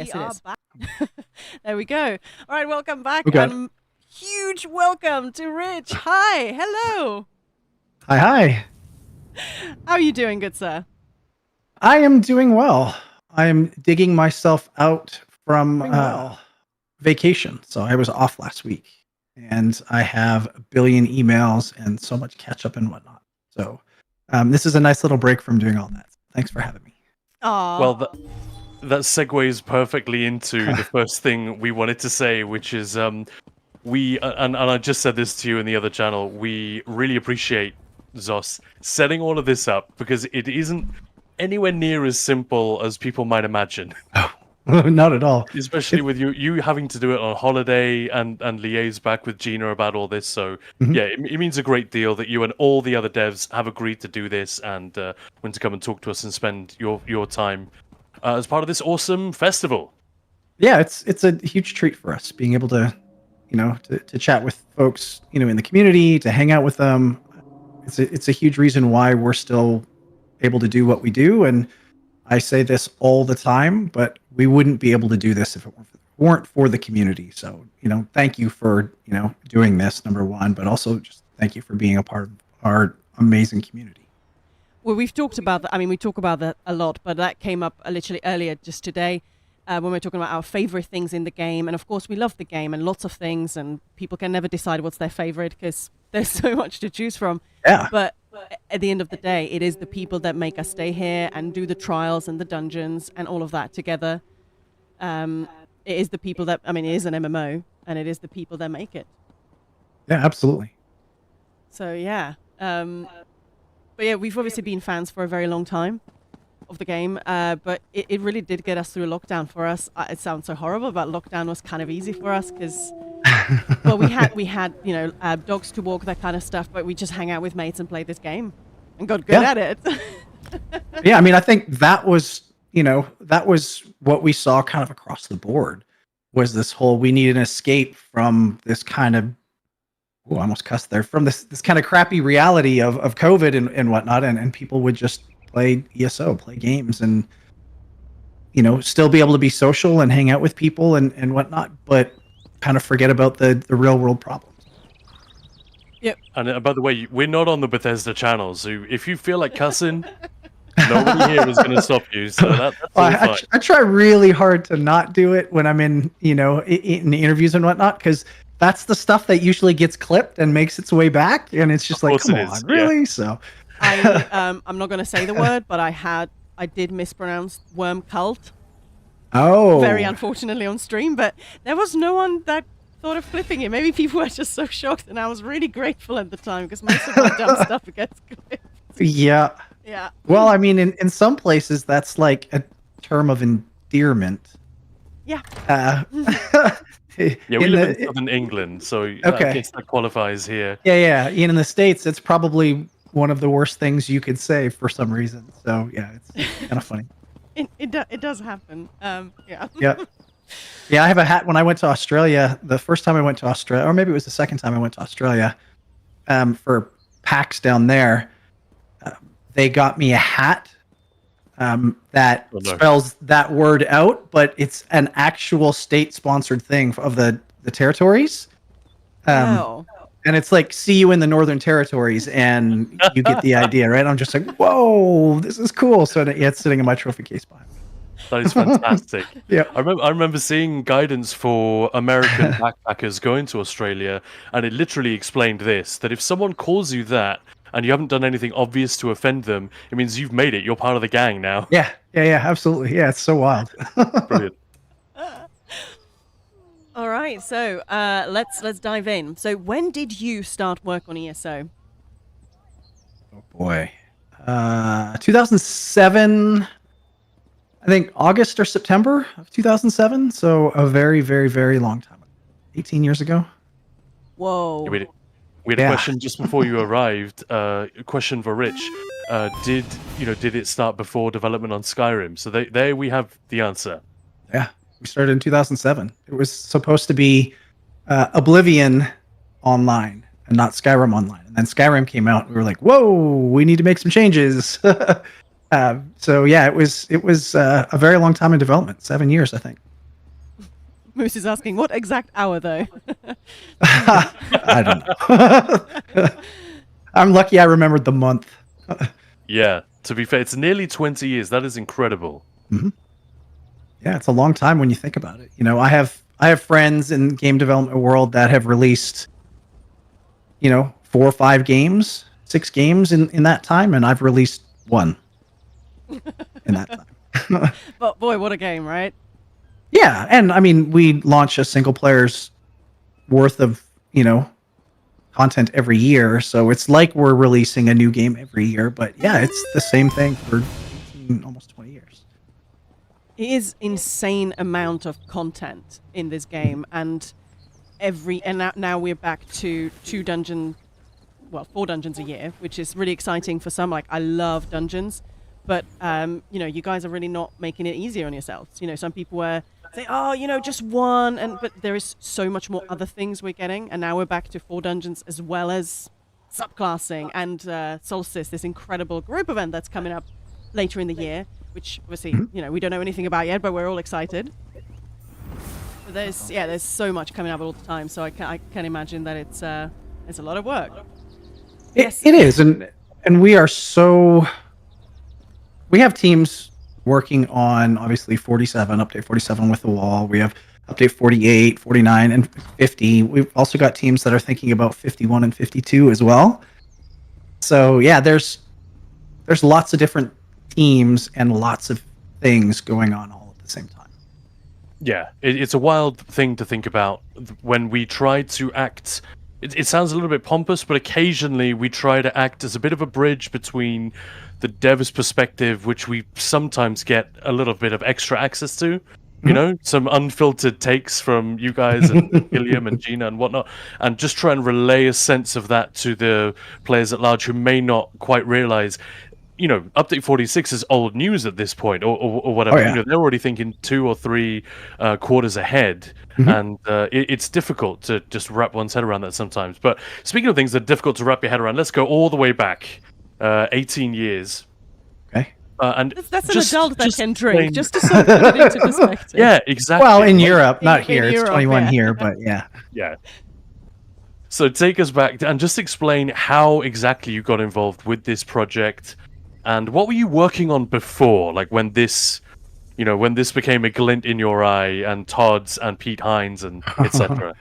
Yes, it is. Back. There we go. All right, welcome back. Okay. Huge welcome to Rich. Hi, hello. Hi. How are you doing, good sir? I am doing well. I am digging myself out from vacation. So I was off last week, and I have a billion emails and so much catch up and whatnot. So this is a nice little break from doing all that. Thanks for having me. Aww. Well, that segues perfectly into the first thing we wanted to say, which is we and I just said this to you in the other channel. We really appreciate Zos setting all of this up because it isn't anywhere near as simple as people might imagine. Not at all. Especially with you having to do it on holiday and liaise back with Gina about all this. So yeah, it means a great deal that you and all the other devs have agreed to do this and want to come and talk to us and spend your time as part of this awesome festival. Yeah, it's a huge treat for us being able to, to chat with folks, in the community, to hang out with them. It's a huge reason why we're still able to do what we do. And I say this all the time, but we wouldn't be able to do this if it weren't for the community. So, thank you for, doing this, number one, but also just thank you for being a part of our amazing community. Well, we've talked about that. I mean, we talk about that a lot, but that came up literally earlier just today when we were talking about our favorite things in the game. And of course, we love the game and lots of things, and people can never decide what's their favorite because there's so much to choose from. Yeah. But at the end of the day, it is the people that make us stay here and do the trials and the dungeons and all of that together. It is the people that, it is an MMO, and it is the people that make it. Yeah, absolutely. So, yeah. But yeah, we've obviously been fans for a very long time of the game, but it really did get us through lockdown for us. It sounds so horrible, but lockdown was kind of easy for us because, well, we had dogs to walk, that kind of stuff, but we just hang out with mates and play this game and got good at it. Yeah, I think that was what we saw kind of across the board was this whole, we need an escape from this kind of, I almost cussed there, from this kind of crappy reality of COVID and whatnot, and people would just play ESO, play games, and still be able to be social and hang out with people and whatnot, but kind of forget about the real world problems. Yep. And by the way, we're not on the Bethesda channel, so if you feel like cussing, nobody here is going to stop you. So that's all fine. I try really hard to not do it when I'm in in interviews and whatnot, because that's the stuff that usually gets clipped and makes its way back, and it's just like, come on, really? Yeah. So I'm not going to say the word, but I did mispronounce worm cult. Oh, very unfortunately on stream, but there was no one that thought of flipping it. Maybe people were just so shocked, and I was really grateful at the time because most of my dumb stuff gets clipped. Yeah. Yeah. Well, in some places that's like a term of endearment. Yeah. Yeah, we live in southern England, so I guess that qualifies here. Yeah. In the States, it's probably one of the worst things you could say for some reason. So yeah, it's kind of funny. It does happen. Yeah. Yeah, I have a hat. When I went to Australia, the first time I went to Australia, or maybe it was the second time I went to Australia, for PAX down there, they got me a hat that spells that word out, but it's an actual state-sponsored thing of the territories. And it's like, see you in the Northern Territories, and you get the idea, right? I'm just like, whoa, this is cool. So it's sitting in my trophy case behind me. That is fantastic. Yeah, I remember seeing guidance for American backpackers going to Australia, and it literally explained this: that if someone calls you that and you haven't done anything obvious to offend them, it means you've made it. You're part of the gang now. Yeah, absolutely. Yeah, it's so wild. Brilliant. All right, so let's dive in. So when did you start work on ESO? Oh boy, 2007. I think August or September of 2007. So a very, very, very long time. 18 years ago. Whoa. Yeah, we had a question just before you arrived. A question for Rich. Did it start before development on Skyrim? So there we have the answer. Yeah, we started in 2007. It was supposed to be Oblivion Online and not Skyrim Online. And then Skyrim came out. And we were like, whoa, we need to make some changes. So yeah, it was a very long time in development, 7 years, I think. Moose is asking, what exact hour, though? I don't know. I'm lucky I remembered the month. Yeah, to be fair, it's nearly 20 years. That is incredible. Yeah, it's a long time when you think about it. You know, I have friends in game development world that have released, 4 or 5 games, 6 games in that time, and I've released 1 in that time. But boy, what a game, right? Yeah, and I mean, we launch a single player's worth of, content every year, so it's like we're releasing a new game every year, but yeah, it's the same thing for 18, almost 20 years. It is insane amount of content in this game, and now we're back to 4 dungeons a year, which is really exciting for some. Like, I love dungeons, but you guys are really not making it easier on yourselves. Some people were saying, just 1, but there is so much more other things we're getting, and now we're back to 4 dungeons as well as subclassing and Solstice, this incredible group event that's coming up later in the year, which obviously we don't know anything about yet, but we're all excited. But there's so much coming up all the time, so I can imagine that it's a lot of work. It is, and we are we have teams working on obviously 47, update 47 with the wall. We have update 48, 49, and 50. We've also got teams that are thinking about 51 and 52 as well. So yeah, there's lots of different teams and lots of things going on all at the same time. Yeah, it's a wild thing to think about when we try to act. It sounds a little bit pompous, but occasionally we try to act as a bit of a bridge between the dev's perspective, which we sometimes get a little bit of extra access to, some unfiltered takes from you guys and William and Gina and whatnot, and just try and relay a sense of that to the players at large who may not quite realize, update 46 is old news at this point, or whatever. Oh, yeah. They're already thinking 2 or 3 quarters ahead, and it's difficult to just wrap one's head around that sometimes. But speaking of things that are difficult to wrap your head around, let's go all the way back 18 years. Okay. And that's an adult that can drink, explain- just to sort of put it into perspective. Yeah, exactly. Well, in Europe, not here. in It's Europe, 21 yeah. here, but yeah. Yeah. So take us back and just explain how exactly you got involved with this project, and what were you working on before, like when this became a glint in your eye, and Todd's and Pete Hines and etc.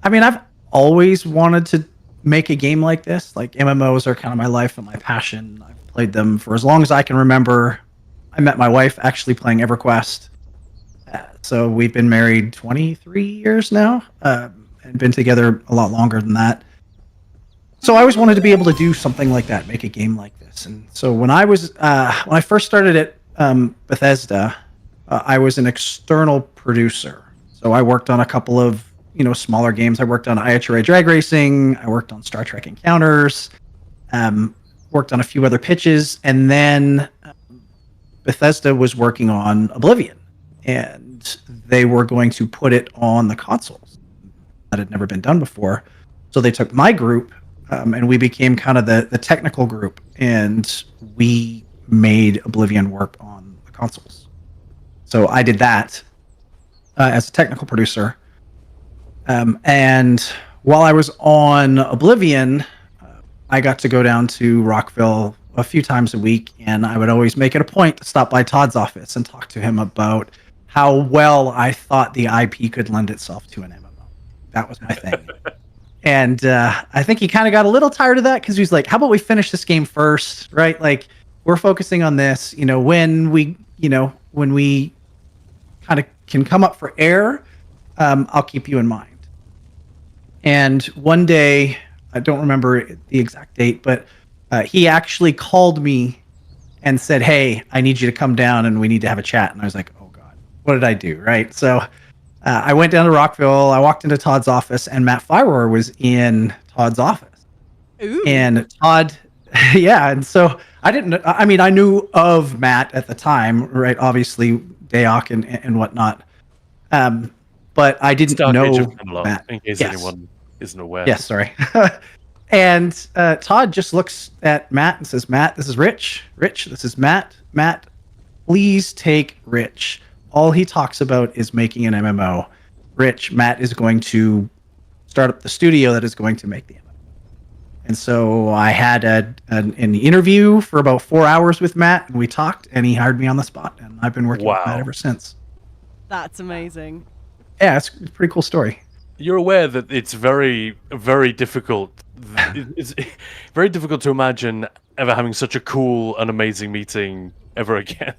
I mean, I've always wanted to make a game like this. Like, MMOs are kind of my life and my passion. I've played them for as long as I can remember. I met my wife actually playing EverQuest. So we've been married 23 years now, and been together a lot longer than that. So I always wanted to be able to do something like that, make a game like this. And so when I first started at Bethesda, I was an external producer. So I worked on a couple of smaller games. I worked on IHRA Drag Racing. I worked on Star Trek Encounters. Worked on a few other pitches, and then Bethesda was working on Oblivion, and they were going to put it on the consoles. That had never been done before, so they took my group, and we became kind of the technical group, and we made Oblivion work on the consoles. So I did that as a technical producer. And while I was on Oblivion, I got to go down to Rockville a few times a week, and I would always make it a point to stop by Todd's office and talk to him about how well I thought the IP could lend itself to an MMO. That was my thing. And I think he kind of got a little tired of that, because he was like, how about we finish this game first, right? Like, we're focusing on this, when we kind of can come up for air, I'll keep you in mind. And one day, I don't remember the exact date, but he actually called me and said, hey, I need you to come down and we need to have a chat. And I was like, oh God, what did I do? Right. So I went down to Rockville. I walked into Todd's office, and Matt Firor was in Todd's office. Ooh. And Todd, yeah. And so I knew of Matt at the time, right? Obviously, Dayoc and whatnot. But I didn't Dark Age know of Camelot, Matt. in case Yes. anyone isn't aware. Yes, sorry. And Todd just looks at Matt and says, Matt, this is Rich. Rich, this is Matt. Matt, please take Rich. All he talks about is making an MMO. Rich, Matt is going to start up the studio that is going to make the MMO. And so I had an interview for about 4 hours with Matt, and we talked, and he hired me on the spot, and I've been working with Matt ever since. That's amazing. Yeah, it's a pretty cool story. You're aware that it's very, very difficult. It's very difficult to imagine ever having such a cool and amazing meeting ever again.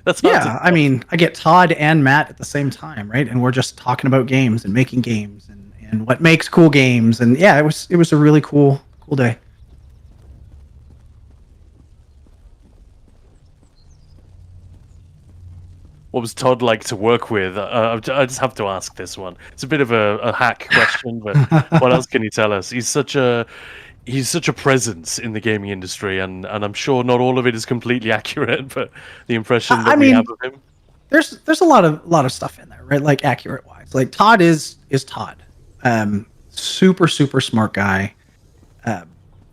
That's hard to I mean, I get Todd and Matt at the same time, right? And we're just talking about games and making games and what makes cool games. And yeah, it was a really cool day. What was Todd like to work with? I just have to ask this one. It's a bit of a hack question, but what else can you tell us? He's such a presence in the gaming industry, and I'm sure not all of it is completely accurate, but the impression that we have of him. There's a lot of stuff in there, right? Like accurate wise. Like Todd is Todd. Super smart guy.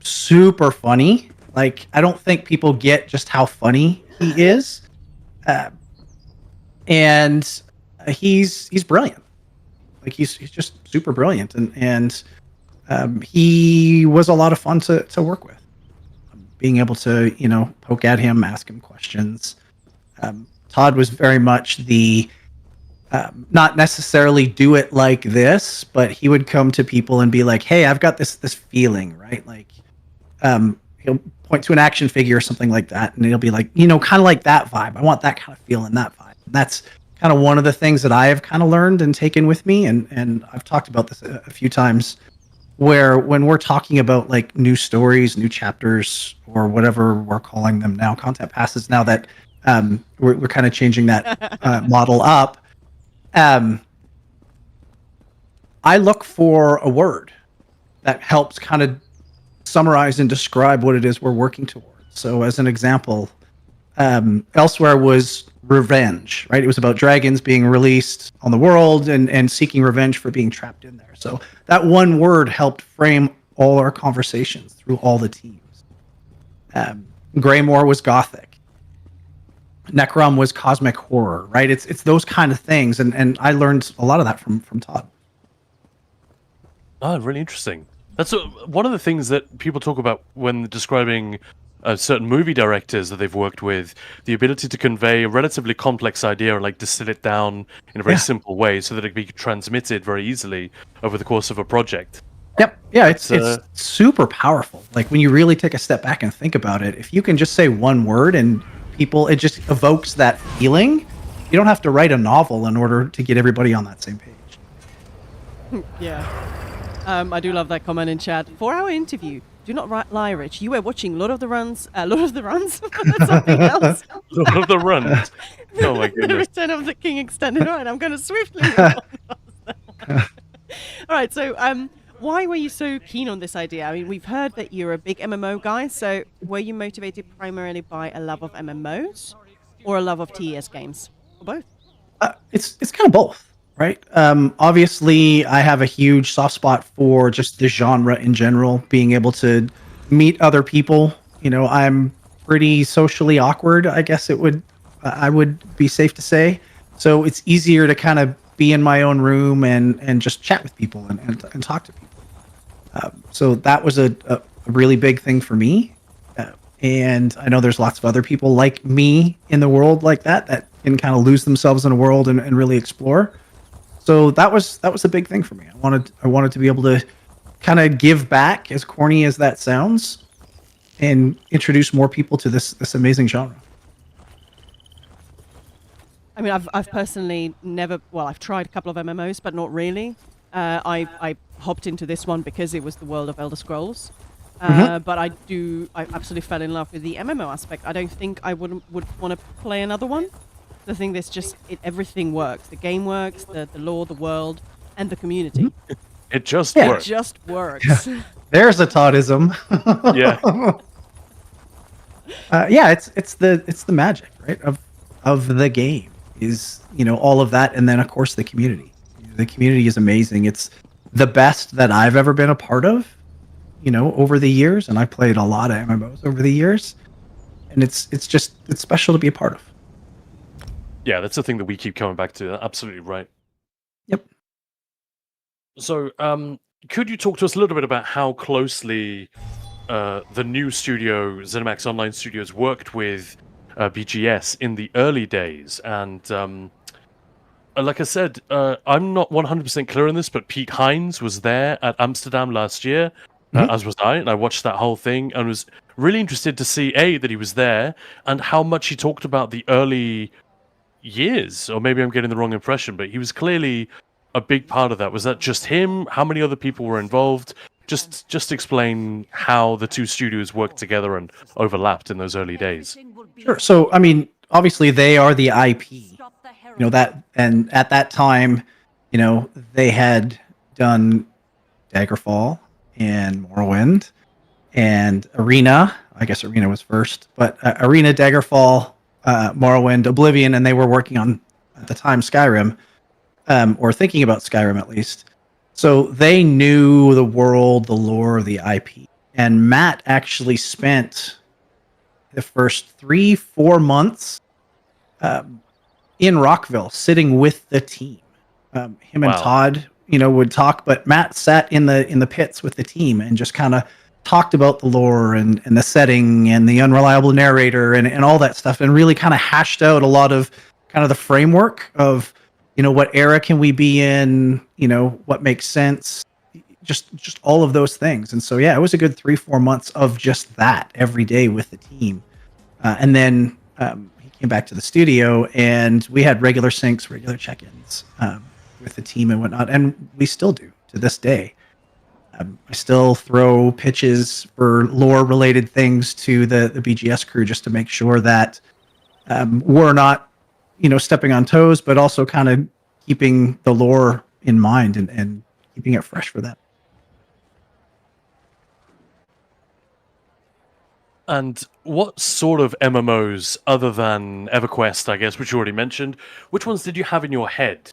Super funny. Like I don't think people get just how funny he is. And he's brilliant. Like he's just super brilliant, and he was a lot of fun to work with. Being able to poke at him, ask him questions. Todd was very much the not necessarily do it like this, but he would come to people and be like, "Hey, I've got this feeling, right?" Like he'll point to an action figure or something like that, and he'll be like, kind of like that vibe. I want that kind of feel and that vibe. And that's kind of one of the things that I have kind of learned and taken with me, and I've talked about this a few times, where when we're talking about like new stories, new chapters, or whatever we're calling them now, content passes, now that we're kind of changing that model up, I look for a word that helps kind of summarize and describe what it is we're working towards. So as an example, Elsewhere was revenge, right? It was about dragons being released on the world and seeking revenge for being trapped in there. So that one word helped frame all our conversations through all the teams. Greymore was gothic. Necrom was cosmic horror, right? It's those kind of things, and I learned a lot of that from Todd. Oh, really interesting. That's one of the things that people talk about when describing certain movie directors that they've worked with, the ability to convey a relatively complex idea and like distill it down in a very simple way so that it can be transmitted very easily over the course of a project. Yep. Yeah, it's super powerful. Like when you really take a step back and think about it, if you can just say one word and it just evokes that feeling. You don't have to write a novel in order to get everybody on that same page. Yeah. I do love that comment in chat. 4-hour interview. Do not lie, Rich. You were watching Lord of the Runs. Lord of the Runs? That's something else. Lord of the Runs. Oh my goodness. The Return of the King extended. All right, I'm going to swiftly move on. All right, so why were you so keen on this idea? I mean, we've heard that you're a big MMO guy, so were you motivated primarily by a love of MMOs or a love of TES games? Or both? It's kind of both. Right. Obviously, I have a huge soft spot for just the genre in general, being able to meet other people. You know, I'm pretty socially awkward, I guess I would be safe to say. So it's easier to kind of be in my own room and just chat with people and talk to people. So that was a really big thing for me. And I know there's lots of other people like me in the world like that can kind of lose themselves in a world and really explore. So that was a big thing for me. I wanted to be able to kind of give back, as corny as that sounds, and introduce more people to this amazing genre. I mean, I've personally I've tried a couple of MMOs, but not really. I hopped into this one because it was the world of Elder Scrolls. But I absolutely fell in love with the MMO aspect. I don't think I would want to play another one. The thing that's just everything works. The game works, the lore, the world, and the community. It just works. It just works. There's a Toddism. Yeah. It's the magic, right? Of the game is, all of that, and then of course the community. The community is amazing. It's the best that I've ever been a part of, over the years, and I played a lot of MMOs over the years, and it's special to be a part of. Yeah, that's the thing that we keep coming back to. Absolutely right. Yep. So, could you talk to us a little bit about how closely the new studio, ZeniMax Online Studios, worked with BGS in the early days? And like I said, I'm not 100% clear on this, but Pete Hines was there at Amsterdam last year, as was I, and I watched that whole thing and was really interested to see, A, that he was there, and how much he talked about the early years. Or maybe I'm getting the wrong impression, but he was clearly a big part of that. Was that just him? How many other people were involved? Just explain how the two studios worked together and overlapped in those early days. Sure. So, I mean, obviously they are the IP, that, and at that time, they had done Daggerfall and Morrowind and Arena. I guess Arena was first, but Arena, Daggerfall, Morrowind, Oblivion, and they were working on, at the time, Skyrim, or thinking about Skyrim at least. So they knew the world, the lore, the IP. And Matt actually spent the first 3-4 months in Rockville, sitting with the team. Him and Todd, would talk, but Matt sat in the pits with the team and just kind of talked about the lore and the setting and the unreliable narrator and all that stuff, and really kind of hashed out a lot of kind of the framework of, what era can we be in, what makes sense, just all of those things. And so, yeah, it was a good 3-4 months of just that every day with the team. And then he came back to the studio and we had regular syncs, regular check-ins with the team and whatnot. And we still do to this day. I still throw pitches for lore-related things to the BGS crew just to make sure that we're not, stepping on toes, but also kind of keeping the lore in mind and keeping it fresh for them. And what sort of MMOs, other than EverQuest, I guess, which you already mentioned, which ones did you have in your head?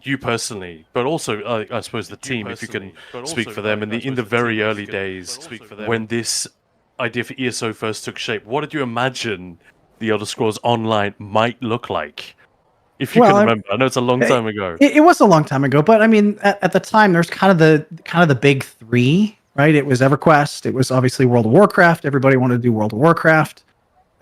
You personally, but also, I suppose, the team, if you can speak for them, in the very early days, when this idea for ESO first took shape, what did you imagine the Elder Scrolls Online might look like? If you can remember, I know it's a long time ago. It was a long time ago, but I mean, at the time, there's kind of the big three, right? It was EverQuest, it was obviously World of Warcraft. Everybody wanted to do World of Warcraft,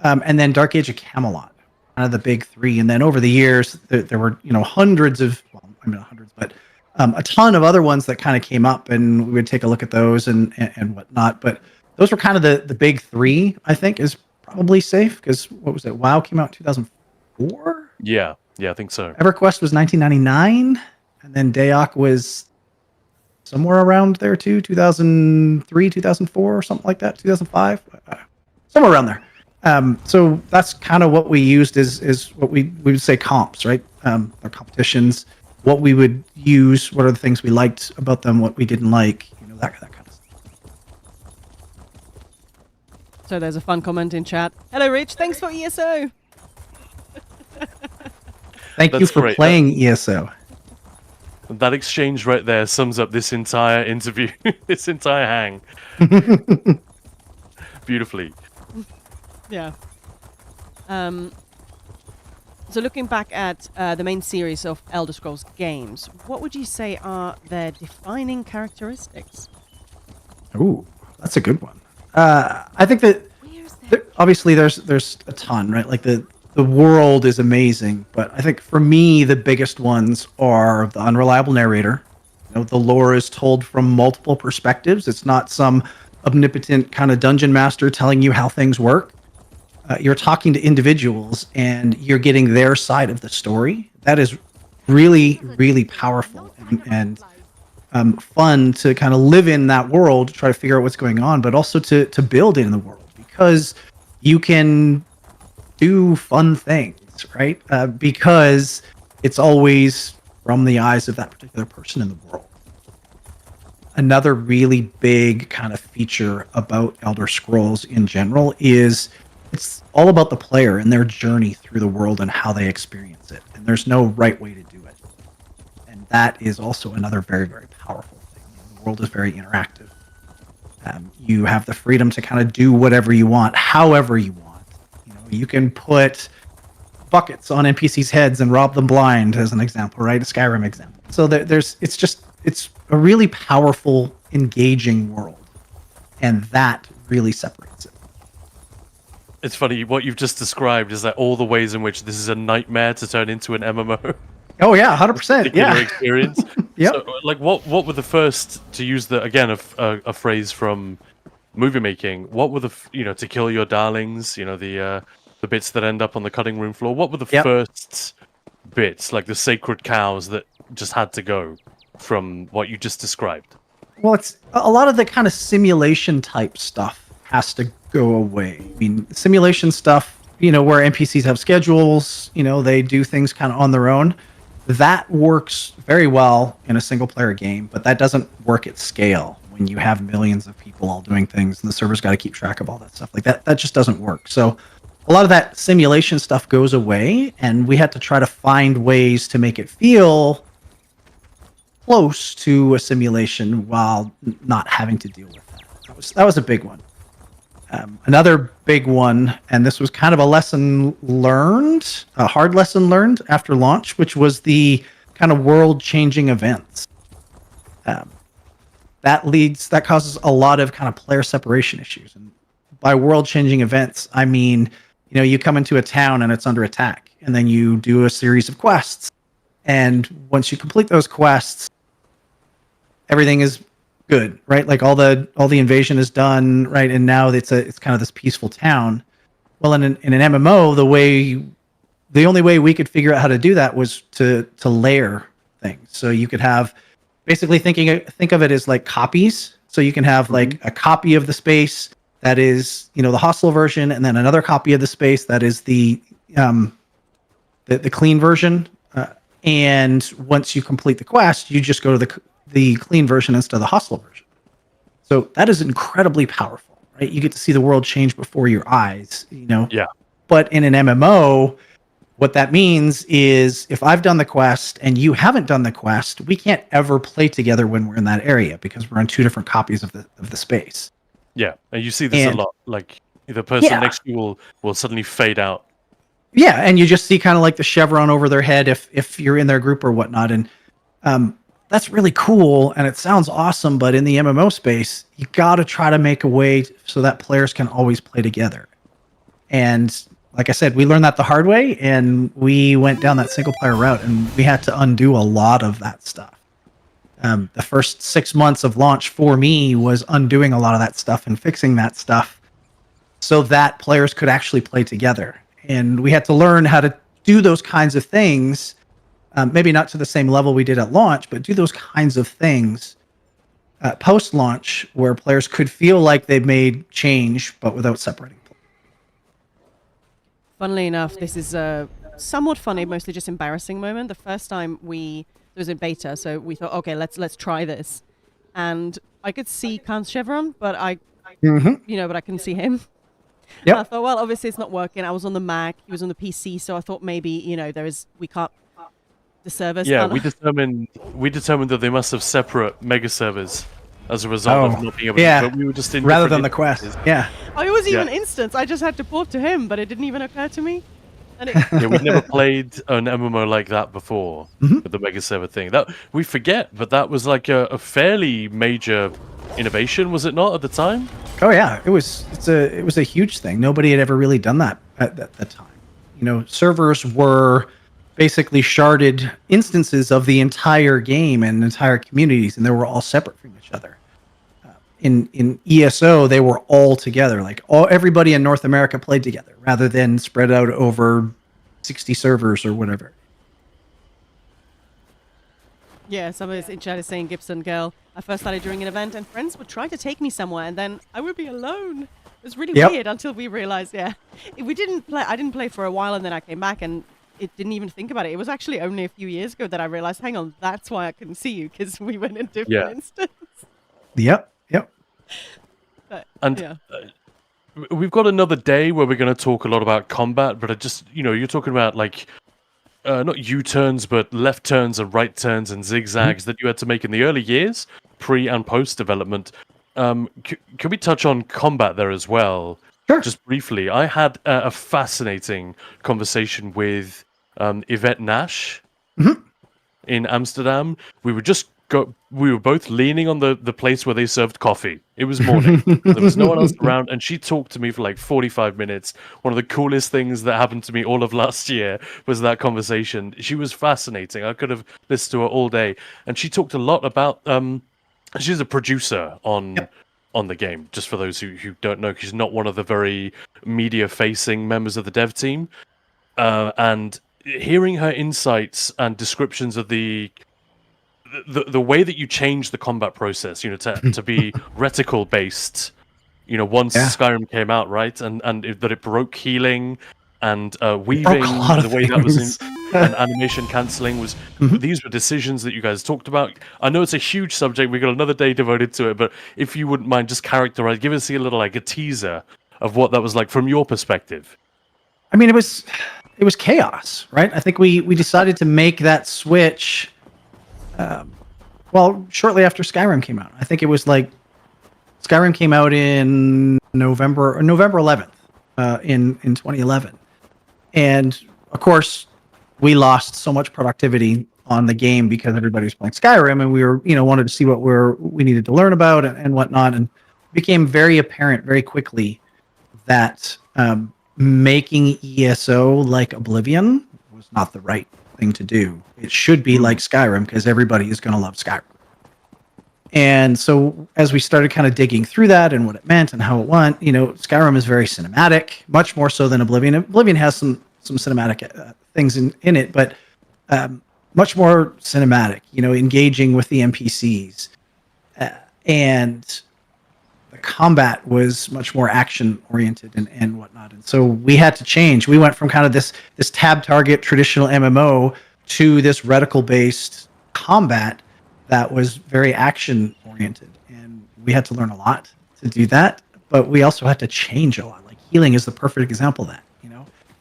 and then Dark Age of Camelot, kind of the big three. And then over the years, there were hundreds of, well, I mean not hundreds, but a ton of other ones that kind of came up, and we would take a look at those and whatnot. But those were kind of the big three. I think is probably safe, because what was it? WoW came out in 2004. Yeah, I think so. EverQuest was 1999, and then Dayak was somewhere around there too, 2003, 2004, or something like that, 2005, somewhere around there. So that's kind of what we used is what we would say comps, right? Our competitions, what we would use, what are the things we liked about them, what we didn't like, that kind of stuff. So there's a fun comment in chat. Hello, Rich. Thanks for ESO. Thank you for playing ESO. That exchange right there sums up this entire interview, this entire hang. Beautifully. Yeah. So looking back at the main series of Elder Scrolls games, what would you say are their defining characteristics? Ooh, that's a good one. I think that obviously there's a ton, right? Like the world is amazing, but I think for me the biggest ones are the unreliable narrator. The lore is told from multiple perspectives. It's not some omnipotent kind of dungeon master telling you how things work. You're talking to individuals and you're getting their side of the story. That is really, really powerful and fun to kind of live in that world, to try to figure out what's going on, but also to build in the world, because you can do fun things, right? Because it's always from the eyes of that particular person in the world. Another really big kind of feature about Elder Scrolls in general is it's all about the player and their journey through the world and how they experience it. And there's no right way to do it. And that is also another very, very powerful thing. The world is very interactive. You have the freedom to kind of do whatever you want, however you want. You can put buckets on NPCs' heads and rob them blind, as an example, right? A Skyrim example. So it's just it's a really powerful, engaging world, and that really separates it. It's funny, what you've just described is that all the ways in which this is a nightmare to turn into an MMO. Oh yeah, 100%. Particular Yeah. experience. Yep. So, like, what were the first, to use the again a phrase from movie making? What were the to kill your darlings? The bits that end up on the cutting room floor. What were the Yep. first bits, like the sacred cows that just had to go from what you just described? Well, it's a lot of the kind of simulation type stuff has to go away. I mean, simulation stuff, where NPCs have schedules, they do things kind of on their own. That works very well in a single player game, but that doesn't work at scale when you have millions of people all doing things and the server's got to keep track of all that stuff. Like that just doesn't work. So a lot of that simulation stuff goes away, and we had to try to find ways to make it feel close to a simulation while not having to deal with that. That was a big one. Another big one, and this was kind of a lesson learned, a hard lesson learned after launch, which was the kind of world-changing events. That causes a lot of kind of player separation issues. And by world-changing events, I mean, you come into a town and it's under attack, and then you do a series of quests. And once you complete those quests, everything is good, right? Like all the invasion is done, right? And now it's kind of this peaceful town. Well, in an MMO, the only way we could figure out how to do that was to layer things. So you could have basically think of it as like copies. So you can have like a copy of the space that is the hostile version, and then another copy of the space that is the clean version. And once you complete the quest, you just go to the clean version instead of the hostile version. So that is incredibly powerful, right? You get to see the world change before your eyes, Yeah. But in an MMO, what that means is if I've done the quest and you haven't done the quest, we can't ever play together when we're in that area because we're on two different copies of the space. Yeah, and you see this a lot. Like the person next to you will suddenly fade out. Yeah, and you just see kind of like the chevron over their head if you're in their group or whatnot. And that's really cool, and it sounds awesome, but in the MMO space, you got to try to make a way so that players can always play together. And like I said, we learned that the hard way, and we went down that single-player route, and we had to undo a lot of that stuff. The first 6 months of launch for me was undoing a lot of that stuff and fixing that stuff so that players could actually play together. And we had to learn how to do those kinds of things. Maybe not to the same level we did at launch, but do those kinds of things post-launch where players could feel like they've made change, but without separating. Funnily enough, this is a somewhat funny, mostly just embarrassing moment. The first time it was in beta, so we thought, okay, let's try this. And I could see Khan's chevron, but I couldn't see him. Yep. I thought, well, obviously it's not working. I was on the Mac, he was on the PC, so I thought maybe, we can't. The servers. Yeah, we determined that they must have separate mega servers as a result of not being able to. But we were just in rather than the quest. Yeah. Oh, it was even instance. I just had to port to him, but it didn't even occur to me. And yeah, we've never played an MMO like that before with the mega server thing. That we forget, but that was like a fairly major innovation, was it not, at the time? Oh yeah, it was a huge thing. Nobody had ever really done that at that time. Servers were basically sharded instances of the entire game and entire communities, and they were all separate from each other. In ESO, they were all together. Like everybody in North America played together, rather than spread out over 60 servers or whatever. Yeah, somebody's in chat is saying, Gibson girl, I first started during an event, and friends would try to take me somewhere, and then I would be alone. It was really weird until we realized, I didn't play for a while, and then I came back, and it didn't even think about it. It was actually only a few years ago that I realized, hang on, that's why I couldn't see you, because we went in different instances. Yep. But, we've got another day where we're going to talk a lot about combat, but I just, you're talking about like, not U-turns, but left turns and right turns and zigzags that you had to make in the early years, pre and post development. Can we touch on combat there as well? Sure. Just briefly, I had a fascinating conversation with Yvette Nash in Amsterdam. We were just we were both leaning on the place where they served coffee. It was morning. There was no one else around, and she talked to me for like 45 minutes. One of the coolest things that happened to me all of last year was that conversation. She was fascinating. I could have listened to her all day, and she talked a lot about. She's a producer on the game. Just for those who don't know, she's not one of the very media-facing members of the dev team, and hearing her insights and descriptions of the way that you change the combat process, to be reticle based, once Skyrim came out, right, and that it broke healing and weaving, the way that was and animation cancelling was. These were decisions that you guys talked about. I know it's a huge subject. We got another day devoted to it, but if you wouldn't mind, just give us a little like a teaser of what that was like from your perspective. I mean, it was chaos, right? I think we decided to make that switch. Shortly after Skyrim came out. I think it was like Skyrim came out in November 11th in 2011, and of course we lost so much productivity on the game because everybody was playing Skyrim, and we were wanted to see what we needed to learn about and whatnot, and it became very apparent very quickly that making ESO like Oblivion was not the right thing to do. It should be like Skyrim because everybody is going to love Skyrim. And so as we started kind of digging through that and what it meant and how it went, Skyrim is very cinematic, much more so than Oblivion. Oblivion has some cinematic things in it, but much more cinematic, engaging with the NPCs. And the combat was much more action oriented and whatnot. And so we had to change. We went from kind of this tab target traditional MMO to this reticle based combat that was very action oriented. And we had to learn a lot to do that, but we also had to change a lot. Like healing is the perfect example of that.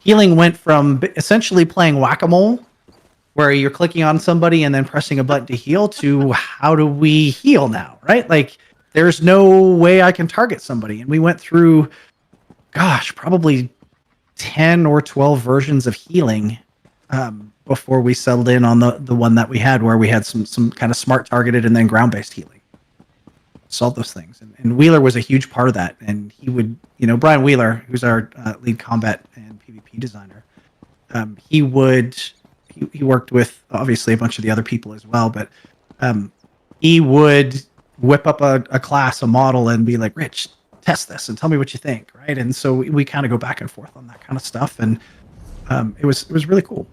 Healing went from essentially playing whack-a-mole, where you're clicking on somebody and then pressing a button to heal, to how do we heal now, right? Like there's no way I can target somebody. And we went through, probably 10 or 12 versions of healing before we settled in on the one that we had, where we had some kind of smart targeted and then ground-based healing. Solve those things. And Wheeler was a huge part of that. And he would, Brian Wheeler, who's our lead combat and PvP designer, he worked with obviously a bunch of the other people as well, but he would whip up a class, a model, and be like, Rich, test this and tell me what you think, right? And so we kind of go back and forth on that kind of stuff, and it was really cool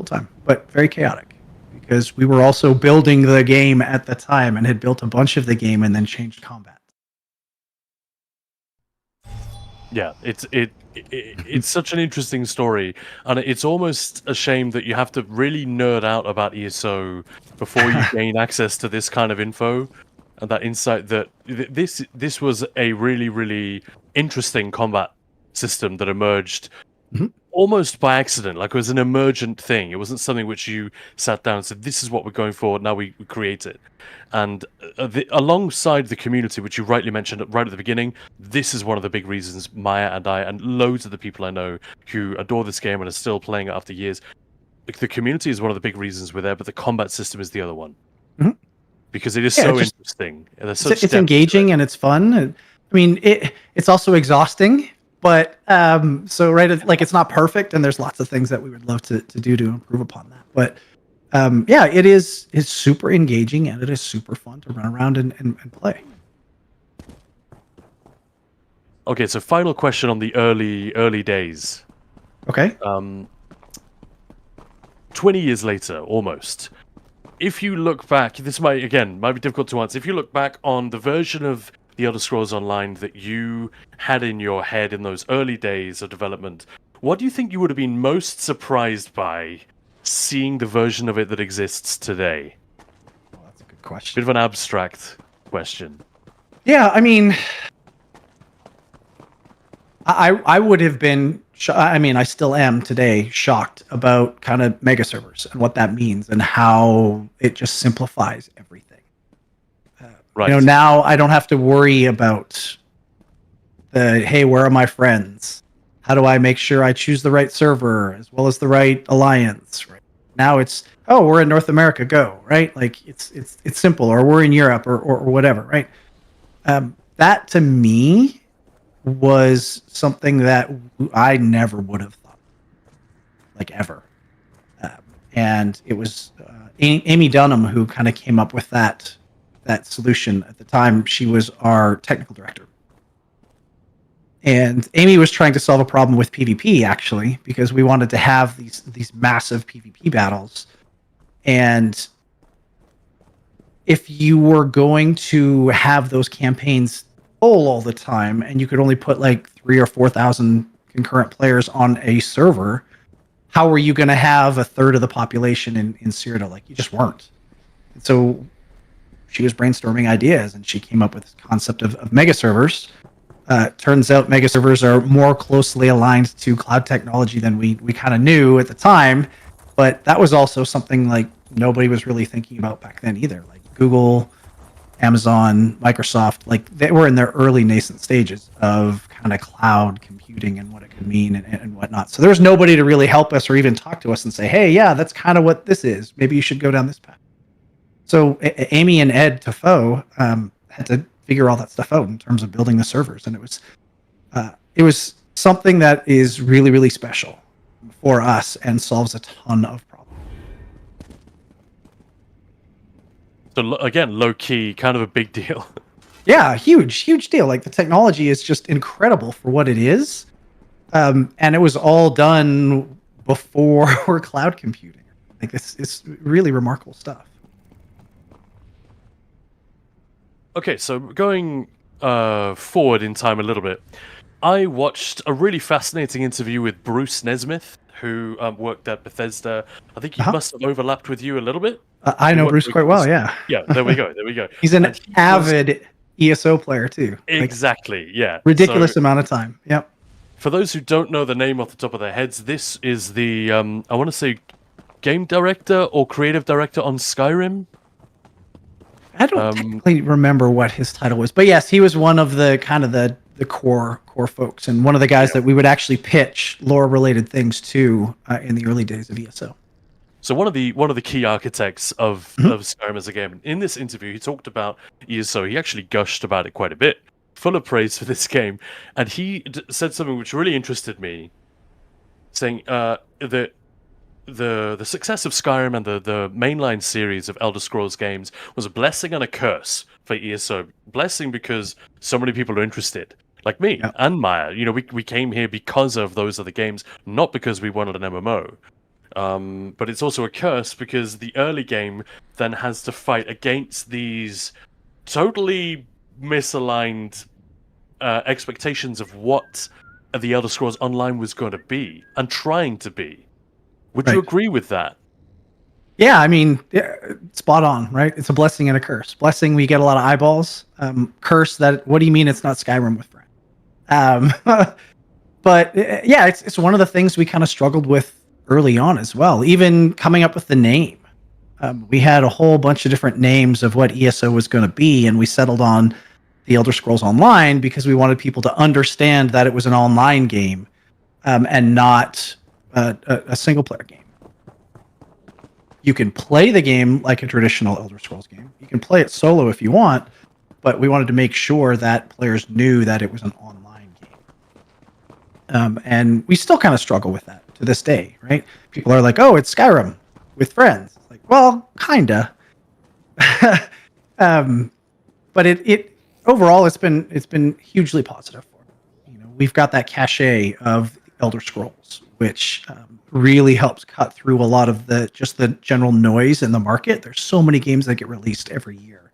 time, but very chaotic because we were also building the game at the time and had built a bunch of the game and then changed combat. Yeah, it's such an interesting story, and it's almost a shame that you have to really nerd out about ESO before you gain access to this kind of info and that insight that this was a really, really interesting combat system that emerged almost by accident. Like it was an emergent thing. It wasn't something which you sat down and said, this is what we're going for, now we create it. And alongside the community, which you rightly mentioned right at the beginning, this is one of the big reasons Maya and I, and loads of the people I know who adore this game and are still playing it after years, the community is one of the big reasons we're there, but the combat system is the other one. Because it is so interesting. It's engaging and it's fun. And, I mean, it's also exhausting. But it's not perfect, and there's lots of things that we would love to do to improve upon that. But it's super engaging, and it is super fun to run around and play. Okay, so final question on the early days. Okay. 20 years later, almost. If you look back, this might be difficult to answer. If you look back on the version of The Elder Scrolls Online that you had in your head in those early days of development, what do you think you would have been most surprised by seeing the version of it that exists today? Well, that's a good question. Bit of an abstract question. Yeah, I mean, I would have been, I still am today, shocked about kind of mega servers and what that means and how it just simplifies everything. Right. Now I don't have to worry about hey, where are my friends? How do I make sure I choose the right server as well as the right alliance? Right now oh, we're in North America, go, right? Like it's simple, or we're in Europe or whatever, right? That to me was something that I never would have thought, like ever. And it was Amy Dunham who kind of came up with that solution at the time. She was our technical director. And Amy was trying to solve a problem with PvP, actually, because we wanted to have these massive PvP battles. And if you were going to have those campaigns full all the time, and you could only put like 3,000 or 4,000 concurrent players on a server, how were you going to have a third of the population in Cyrodiil? Like, you just weren't. And so she was brainstorming ideas, and she came up with this concept of mega servers. Turns out mega servers are more closely aligned to cloud technology than we kind of knew at the time, but that was also something like nobody was really thinking about back then either. Like Google, Amazon, Microsoft, like they were in their early nascent stages of kind of cloud computing and what it could mean and whatnot. So there was nobody to really help us or even talk to us and say, hey, yeah, that's kind of what this is. Maybe you should go down this path. So Amy and Ed Tafoe had to figure all that stuff out in terms of building the servers, and it was something that is really, really special for us and solves a ton of problems. So again, low key, kind of a big deal. Yeah, huge deal. Like the technology is just incredible for what it is, and it was all done before cloud computing. Like it's really remarkable stuff. Okay, so going forward in time a little bit, I watched a really fascinating interview with Bruce Nesmith, who worked at Bethesda. I think he must have overlapped with you a little bit. I know Bruce quite well, yeah. Yeah, there we go. He's an avid ESO player, too. Exactly, yeah. Ridiculous amount of time, yep. For those who don't know the name off the top of their heads, this is the, I want to say, game director or creative director on Skyrim. I don't technically remember what his title was, but yes, he was one of the kind of the core folks, and one of the guys that we would actually pitch lore-related things to in the early days of ESO. So one of the key architects of Skyrim as a game. In this interview, he talked about ESO. He actually gushed about it quite a bit, full of praise for this game, and he said something which really interested me, saying that the success of Skyrim and the mainline series of Elder Scrolls games was a blessing and a curse for ESO. Blessing because so many people are interested, like me and Maya. You know, we came here because of those other games, not because we wanted an MMO. But it's also a curse because the early game then has to fight against these totally misaligned expectations of what the Elder Scrolls Online was going to be and trying to be. Would you agree with that? Yeah, I mean, spot on, right? It's a blessing and a curse. Blessing, we get a lot of eyeballs. Curse, what do you mean it's not Skyrim with friends? But yeah, it's one of the things we kind of struggled with early on as well. Even coming up with the name. We had a whole bunch of different names of what ESO was going to be, and we settled on the Elder Scrolls Online because we wanted people to understand that it was an online game and not a single-player game. You can play the game like a traditional Elder Scrolls game. You can play it solo if you want, but we wanted to make sure that players knew that it was an online game. And we still kind of struggle with that to this day, right? People are like, oh, it's Skyrim with friends. Like, well, kinda. But it overall, it's been hugely positive for me. You know, we've got that cachet of Elder Scrolls, which really helps cut through a lot of the general noise in the market. There's so many games that get released every year,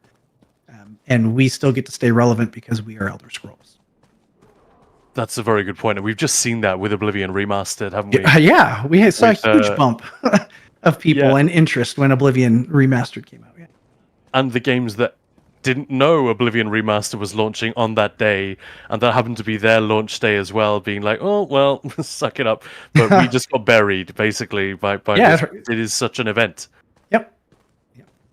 and we still get to stay relevant because we are Elder Scrolls. That's a very good point, and we've just seen that with Oblivion Remastered, haven't we? Yeah, we saw a huge bump of people and interest when Oblivion Remastered came out. Yeah. And the games that didn't know Oblivion Remastered was launching on that day, and that happened to be their launch day as well, being like, oh, well, suck it up. But we just got buried, basically, by this. It is such an event. Yep.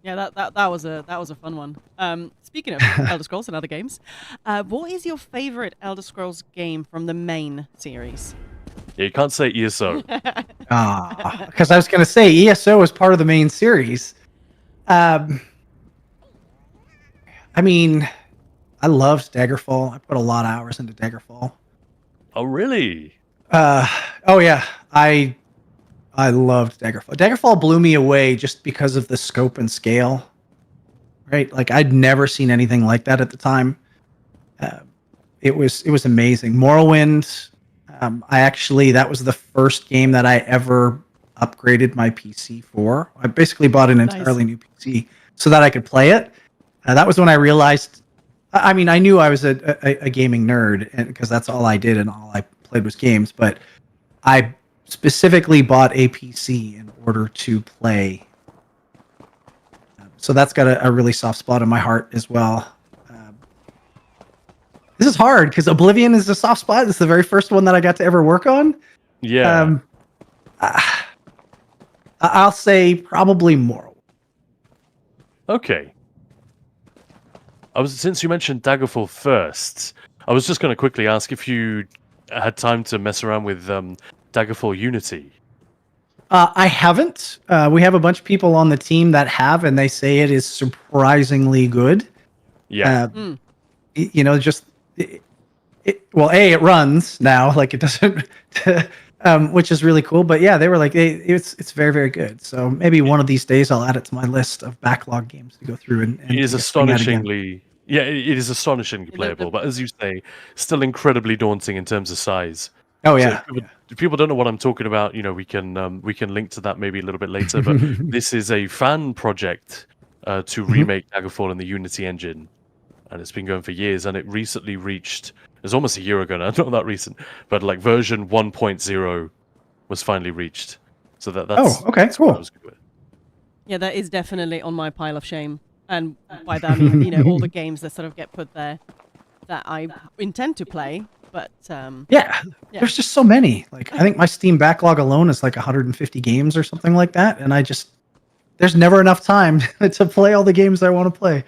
Yeah, that was a fun one. Speaking of Elder Scrolls and other games, what is your favorite Elder Scrolls game from the main series? Yeah, you can't say ESO. Because I was going to say ESO is part of the main series. I mean, I loved Daggerfall. I put a lot of hours into Daggerfall. Oh, really? Oh yeah, I loved Daggerfall. Daggerfall blew me away just because of the scope and scale. Right, like I'd never seen anything like that at the time. It was amazing. Morrowind. That was the first game that I ever upgraded my PC for. I basically bought an entirely new PC so that I could play it. That was when I realized. I mean, I knew I was a gaming nerd, and because that's all I did and all I played was games. But I specifically bought a PC in order to play. So that's got a really soft spot in my heart as well. This is hard because Oblivion is a soft spot. It's the very first one that I got to ever work on. Yeah. I'll say probably Morrowind. Okay. Since you mentioned Daggerfall first, I was just going to quickly ask if you had time to mess around with Daggerfall Unity. I haven't. We have a bunch of people on the team that have, and they say it is surprisingly good. Yeah. You know, just it runs now, like it doesn't, which is really cool. But yeah, they were like, it's very, very good. So maybe one of these days I'll add it to my list of backlog games to go through. And it is astonishingly, it is astonishingly playable. But as you say, still incredibly daunting in terms of size. Oh yeah. So if people don't know what I'm talking about, you know, we can link to that maybe a little bit later. But this is a fan project to remake Daggerfall in the Unity engine, and it's been going for years. And it recently reached, it's almost a year ago now, not that recent, but like version 1.0 was finally reached. So that's okay, cool. Yeah, that is definitely on my pile of shame, and by that I mean, you know, all the games that sort of get put there that I intend to play. But yeah, there's just so many. Like I think my Steam backlog alone is like 150 games or something like that, and there's never enough time to play all the games I want to play.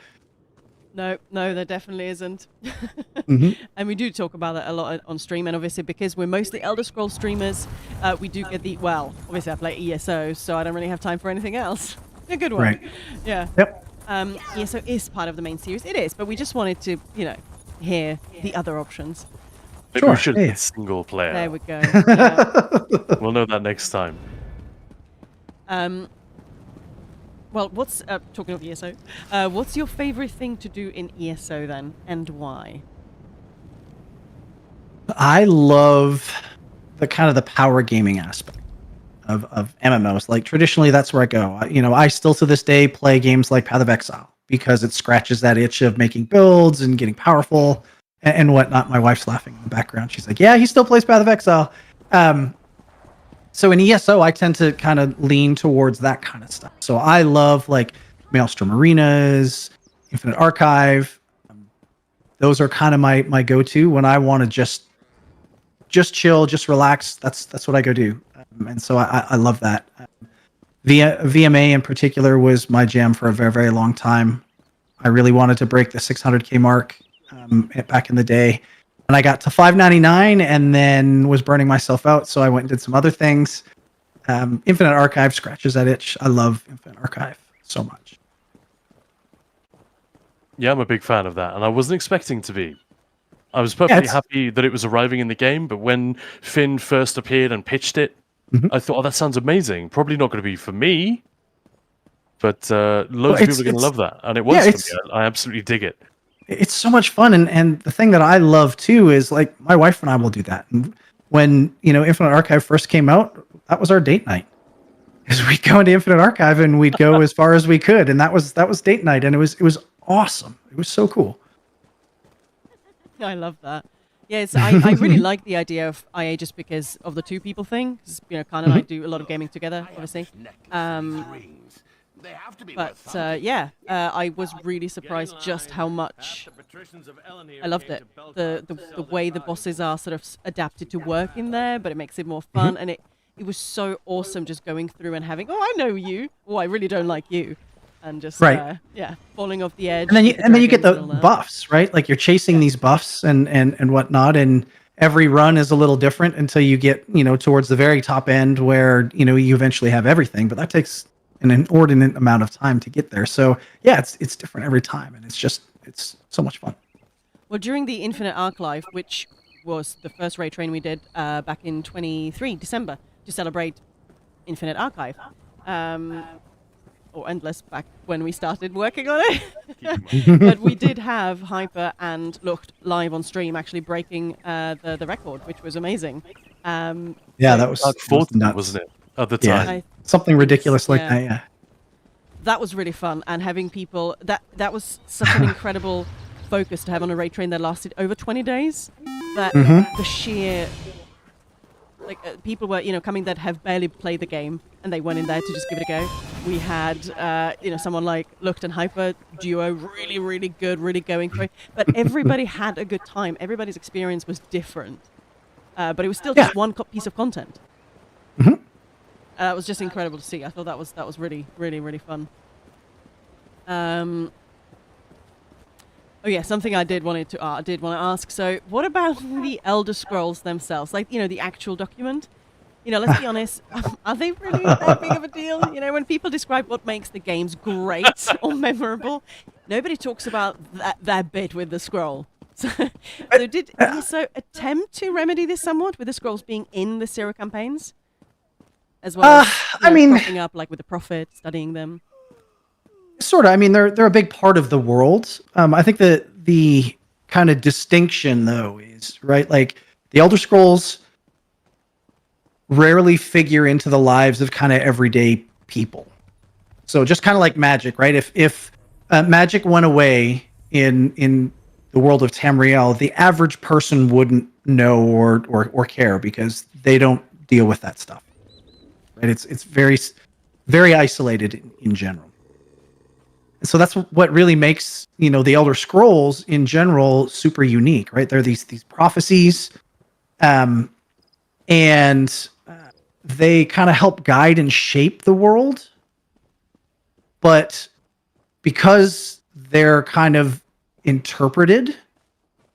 No, there definitely isn't. And we do talk about that a lot on stream, and obviously because we're mostly Elder Scrolls streamers, we do get obviously I play ESO, so I don't really have time for anything else. A good one. Right. Yeah. Yep. ESO is part of the main series. It is, but we just wanted to, you know, hear the other options. Maybe we should have single player. There we go. Yeah. We'll know that next time. Well, what's talking of ESO? What's your favorite thing to do in ESO then, and why? I love the kind of the power gaming aspect of MMOs. Like traditionally, that's where I go. I still to this day play games like Path of Exile because it scratches that itch of making builds and getting powerful and whatnot. My wife's laughing in the background. She's like, "Yeah, he still plays Path of Exile." So in ESO, I tend to kind of lean towards that kind of stuff. So I love like Maelstrom Arenas, Infinite Archive. Those are kind of my go-to when I want to just chill, just relax. That's what I go do. And so I love that. VMA in particular was my jam for a very, very long time. I really wanted to break the 600K mark back in the day. And I got to 599 and then was burning myself out. So I went and did some other things. Infinite Archive scratches that itch. I love Infinite Archive so much. Yeah, I'm a big fan of that. And I wasn't expecting to be. I was perfectly happy that it was arriving in the game. But when Finn first appeared and pitched it, I thought, that sounds amazing. Probably not going to be for me. But loads of people are going to love that. And it was for me. I absolutely dig it. It's so much fun, and the thing that I love too is like my wife and I will do that. And when Infinite Archive first came out, that was our date night. Because we'd go into Infinite Archive and we'd go as far as we could, and that was date night, and it was awesome. It was so cool. I love that. Yeah, I really like the idea of IA just because of the two people thing. Khan and I do a lot of gaming together, obviously. But I was really surprised just how much I loved it. The way the bosses are sort of adapted to work in there, but it makes it more fun. And it was so awesome just going through and having, I know you. I really don't like you. And just, falling off the edge. And then you get the buffs, right? Like you're chasing these buffs and whatnot. And every run is a little different until you get, towards the very top end where, you eventually have everything, but that takes an inordinate amount of time to get there. So yeah, it's different every time, and it's so much fun. Well, during the Infinite Archive, which was the first raid train we did back in 23 December to celebrate Infinite Archive, or Endless back when we started working on it. But we did have Hyper and Lucht live on stream actually breaking the record, which was amazing. Yeah, that was, nuts, wasn't it, at the time? Something ridiculous like that, yeah. That was really fun, and having people, that was such an incredible focus to have on a raid train that lasted over 20 days. That the sheer, people were, coming that have barely played the game, and they went in there to just give it a go. We had, someone like Lucht and Hyper duo, really, really good, really going for it. But everybody had a good time. Everybody's experience was different, but it was still just one piece of content. That was just incredible to see. I thought that was really, really, really fun. Oh yeah, something I did want to ask. So, what about the Elder Scrolls themselves? Like, the actual document. Let's be honest. Are they really that big of a deal? When people describe what makes the games great or memorable, nobody talks about that bit with the scroll. So did ESO attempt to remedy this somewhat with the scrolls being in the Zero campaigns, as well as cropping up like with the Prophet, studying them? Sort of. I mean, they're a big part of the world. I think that the kind of distinction, though, is right. Like the Elder Scrolls rarely figure into the lives of kind of everyday people. So just kind of like Magic, right? If Magic went away in the world of Tamriel, the average person wouldn't know or care because they don't deal with that stuff. Right? It's very, very isolated in general. So that's what really makes, the Elder Scrolls in general super unique, right? They're these prophecies, and they kind of help guide and shape the world. But because they're kind of interpreted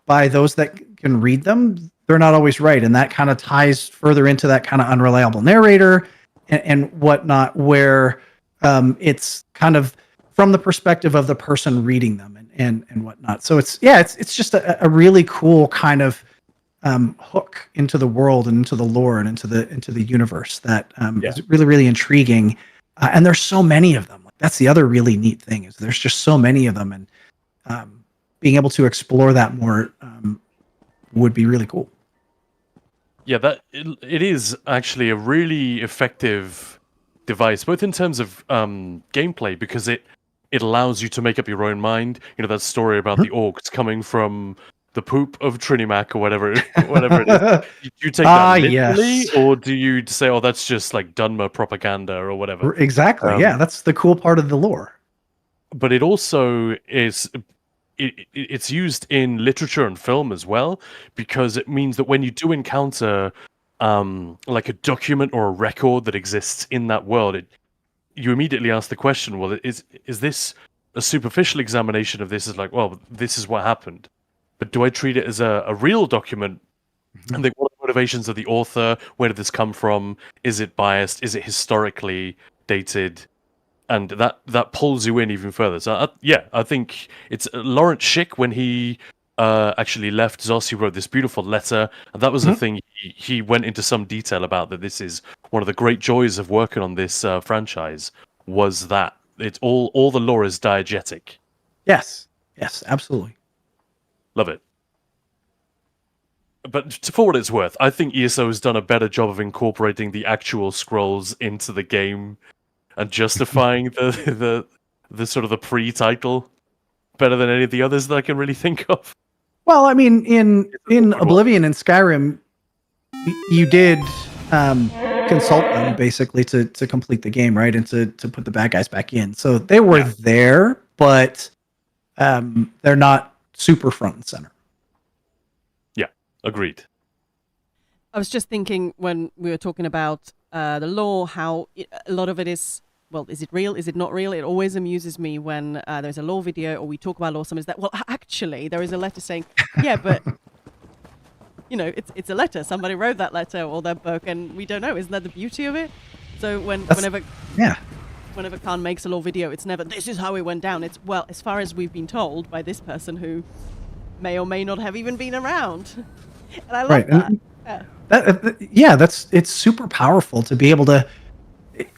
by those that can read them, they're not always right. And that kind of ties further into that kind of unreliable narrator and whatnot, where it's kind of from the perspective of the person reading them and whatnot. So it's just a really cool kind of hook into the world and into the lore and into the universe that is really, really intriguing. And there's so many of them. Like, that's the other really neat thing, is there's just so many of them, and being able to explore that more would be really cool. Yeah, it is actually a really effective device, both in terms of gameplay, because it allows you to make up your own mind. That story about the orcs coming from the poop of Trinimac or whatever it is. Do you take that literally, or do you say, "Oh, that's just like Dunmer propaganda" or whatever? Exactly. Yeah, that's the cool part of the lore. But it also is. It's used in literature and film as well, because it means that when you do encounter like a document or a record that exists in that world, you immediately ask the question, well, is this a superficial examination of this? Is like, well, this is what happened, but do I treat it as a real document? And think, what are the motivations of the author? Where did this come from? Is it biased? Is it historically dated? And that pulls you in even further. So I think it's Lawrence Schick, when he actually left ZOS, he wrote this beautiful letter, and that was the thing he went into some detail about, that this is one of the great joys of working on this franchise, was that it's all the lore is diegetic. Yes, absolutely. Love it. But for what it's worth, I think ESO has done a better job of incorporating the actual scrolls into the game and justifying the sort of the pre-title better than any of the others that I can really think of. Well, I mean, in Oblivion and Skyrim, you did consult them basically to complete the game, right, and to put the bad guys back in. So they were there, but they're not super front and center. Yeah, agreed. I was just thinking when we were talking about the lore, how a lot of it is, well, is it real? Is it not real? It always amuses me when there's a lore video or we talk about lore. Somebody's that, well, actually, there is a letter saying, yeah, but, it's a letter. Somebody wrote that letter or that book, and we don't know. Isn't that the beauty of it? So whenever Khan makes a lore video, it's never, this is how it went down. It's, well, as far as we've been told by this person who may or may not have even been around. And I love that. It's super powerful to be able to,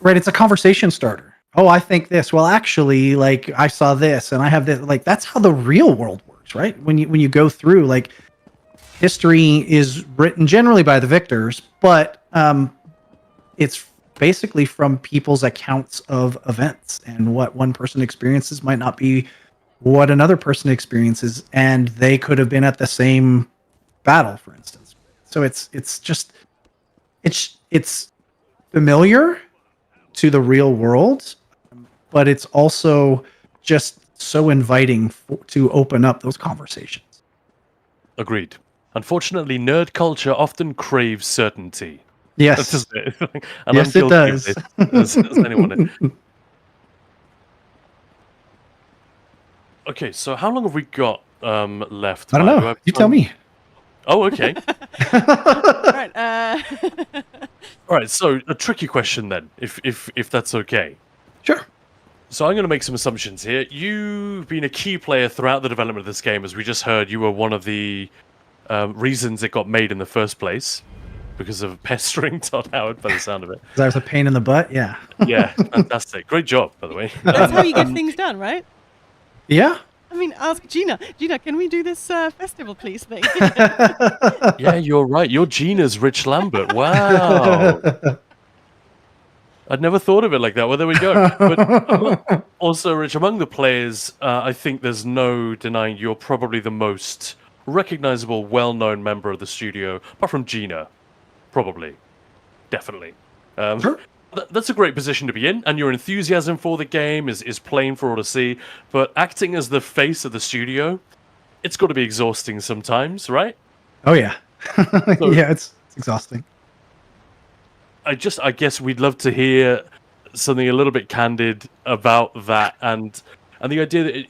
right? It's a conversation starter. Oh, I think this. Well, actually, like, I saw this and I have this. Like, that's how the real world works, right? When you go through, like, history is written generally by the victors, but it's basically from people's accounts of events, and what one person experiences might not be what another person experiences, and they could have been at the same battle, for instance. So it's familiar to the real world, but it's also just so inviting to open up those conversations. Agreed. Unfortunately, nerd culture often craves certainty. Yes. That's just it. And yes, I'm it does. Of this, as anyone is. Okay, so how long have we got left? I don't know. You tell me. Oh, okay. All right. All right. So a tricky question then, if that's okay. Sure. So I'm going to make some assumptions here. You've been a key player throughout the development of this game, as we just heard. You were one of the reasons it got made in the first place, because of pestering Todd Howard, by the sound of it. Because I was a pain in the butt. Yeah. Yeah. Fantastic. Great job, by the way. That's how you get things done, right? Yeah. I mean, ask Gina. Gina, can we do this festival, please, thing? Yeah, you're right. You're Gina's Rich Lambert. Wow. I'd never thought of it like that. Well, there we go. But also, Rich, among the players, I think there's no denying you're probably the most recognizable, well-known member of the studio, apart from Gina. Probably. Definitely. Sure. That's a great position to be in, and your enthusiasm for the game is plain for all to see, but acting as the face of the studio, it's got to be exhausting sometimes, right? Oh, yeah. So, yeah, it's exhausting. I guess we'd love to hear something a little bit candid about that, and the idea that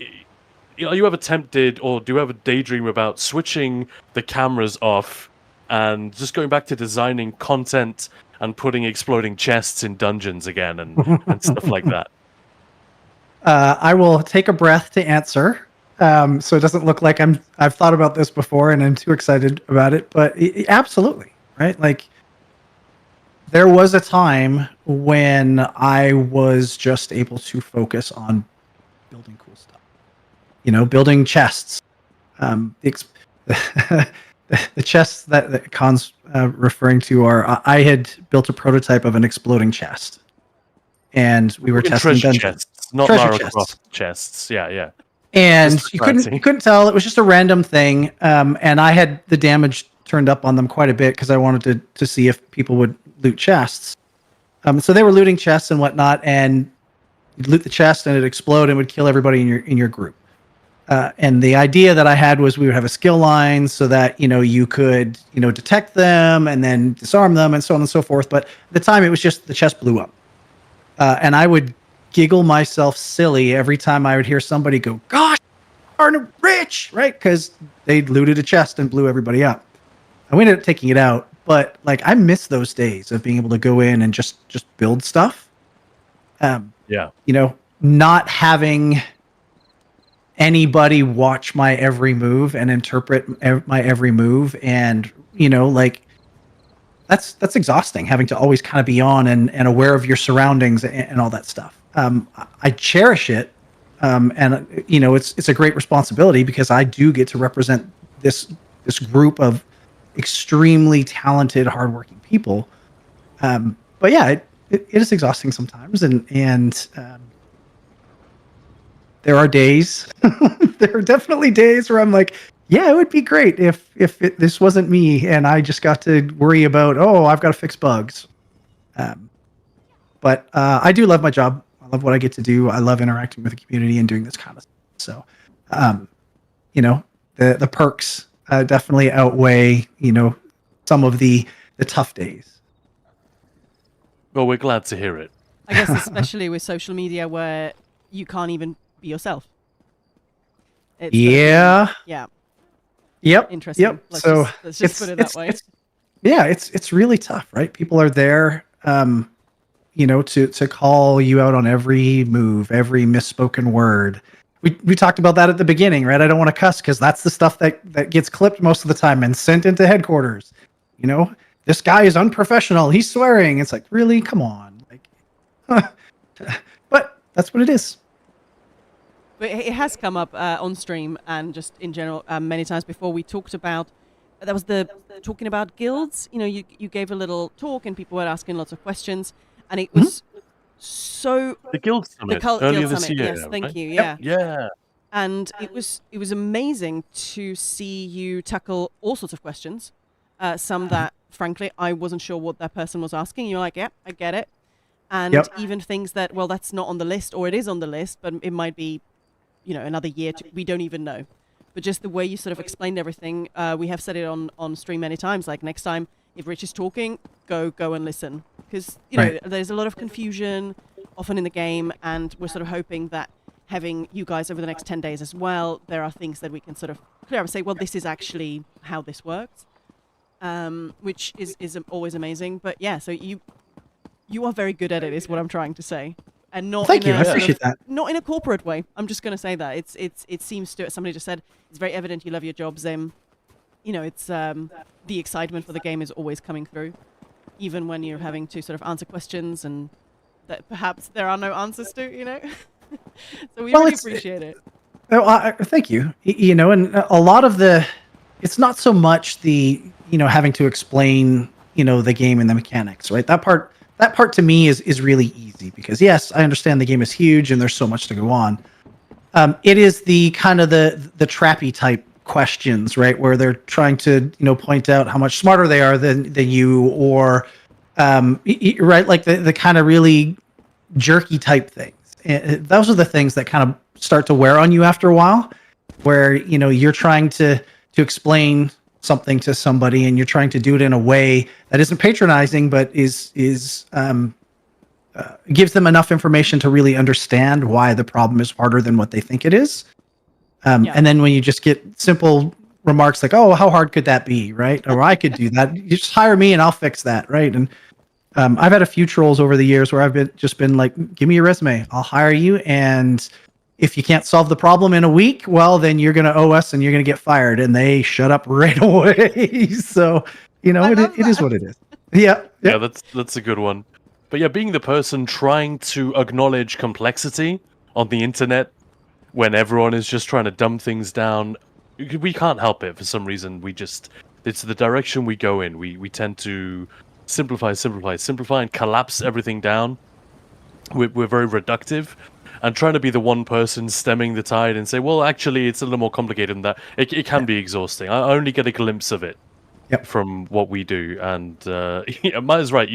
are you ever tempted, or do you ever daydream about switching the cameras off and just going back to designing content and putting exploding chests in dungeons again and stuff like that? I will take a breath to answer, so it doesn't look like I've thought about this before and I'm too excited about it. But absolutely, right? Like, there was a time when I was just able to focus on building cool stuff. Building chests. The chests that Khan's referring to are, I had built a prototype of an exploding chest, and we were testing treasure chests, not Lara Croft chests. Yeah. And you couldn't tell. It was just a random thing, and I had the damage turned up on them quite a bit because I wanted to see if people would loot chests. So they were looting chests and whatnot, and you'd loot the chest and it'd explode and would kill everybody in your group. And the idea that I had was we would have a skill line so that, you could, detect them and then disarm them and so on and so forth. But at the time, it was just the chest blew up. And I would giggle myself silly every time I would hear somebody go, "Gosh, darn Rich," right? Because they looted a chest and blew everybody up. I ended up taking it out. But, like, I miss those days of being able to go in and just build stuff. Yeah. Not having anybody watch my every move and interpret my every move, and that's exhausting, having to always kind of be on and aware of your surroundings and all that stuff. I cherish it, and it's a great responsibility because I do get to represent this group of extremely talented, hardworking people. But yeah, it is exhausting sometimes, and there are days, there are definitely days where I'm like, yeah, it would be great if this wasn't me and I just got to worry about, I've got to fix bugs. But I do love my job. I love what I get to do. I love interacting with the community and doing this kind of stuff. So, the perks definitely outweigh, some of the tough days. Well, we're glad to hear it. I guess especially with social media where you can't even be yourself. Yeah. Yep. interesting. Yep. Let's just put it that way. It's really tough, right? People are there, to call you out on every move, every misspoken word. We talked about that at the beginning, right? I don't want to cuss because that's the stuff that gets clipped most of the time and sent into headquarters. This guy is unprofessional. He's swearing. It's like, really? Come on. But that's what it is. But it has come up on stream and just in general many times before. We talked about that was the talking about guilds. You gave a little talk and people were asking lots of questions, and it was so The Guild Summit Guild earlier this Summit. year. Yes, thank right? you. Yeah. Yeah. And it was amazing to see you tackle all sorts of questions. Some that, frankly, I wasn't sure what that person was asking. You're like, yeah, I get it. And even things that, well, that's not on the list, or it is on the list, but it might be, another year. We don't even know. But just the way you sort of explained everything, we have said it on stream many times. Like next time, if Rich is talking, go and listen, because there's a lot of confusion often in the game, and we're sort of hoping that having you guys over the next 10 days as well, there are things that we can sort of clear up and say, well, this is actually how this works, which is always amazing. But yeah, so you are very good at it, is what I'm trying to say. And not Thank in you. I appreciate that. Not in a corporate way. I'm just going to say that it seems to. Somebody just said it's very evident you love your jobs. It's the excitement for the game is always coming through, even when you're having to sort of answer questions and that perhaps there are no answers to. So we really appreciate it. Thank you. And a lot of it's not so much the having to explain the game and the mechanics, right? That part to me is really easy because yes, I understand the game is huge and there's so much to go on. It is the kind of the trappy type questions, right, where they're trying to point out how much smarter they are than you, or right, like the kind of really jerky type things. Those are the things that kind of start to wear on you after a while, where you're trying to explain something to somebody and you're trying to do it in a way that isn't patronizing, but is gives them enough information to really understand why the problem is harder than what they think it is. And then when you just get simple remarks like, "Oh, how hard could that be?" Right? Or "I could do that. You just hire me and I'll fix that." Right? And I've had a few trolls over the years where I've been like, "Give me your resume. I'll hire you. And if you can't solve the problem in a week, well, then you're going to owe us and you're going to get fired." And they shut up right away. So, it is what it is. Yeah. Yeah, that's a good one. But yeah, being the person trying to acknowledge complexity on the internet when everyone is just trying to dumb things down, we can't help it for some reason. It's the direction we go in. We tend to simplify, and collapse everything down. We're very reductive. And trying to be the one person stemming the tide and say, well, actually, it's a little more complicated than that. It can be exhausting. I only get a glimpse of it from what we do. And Maya's right.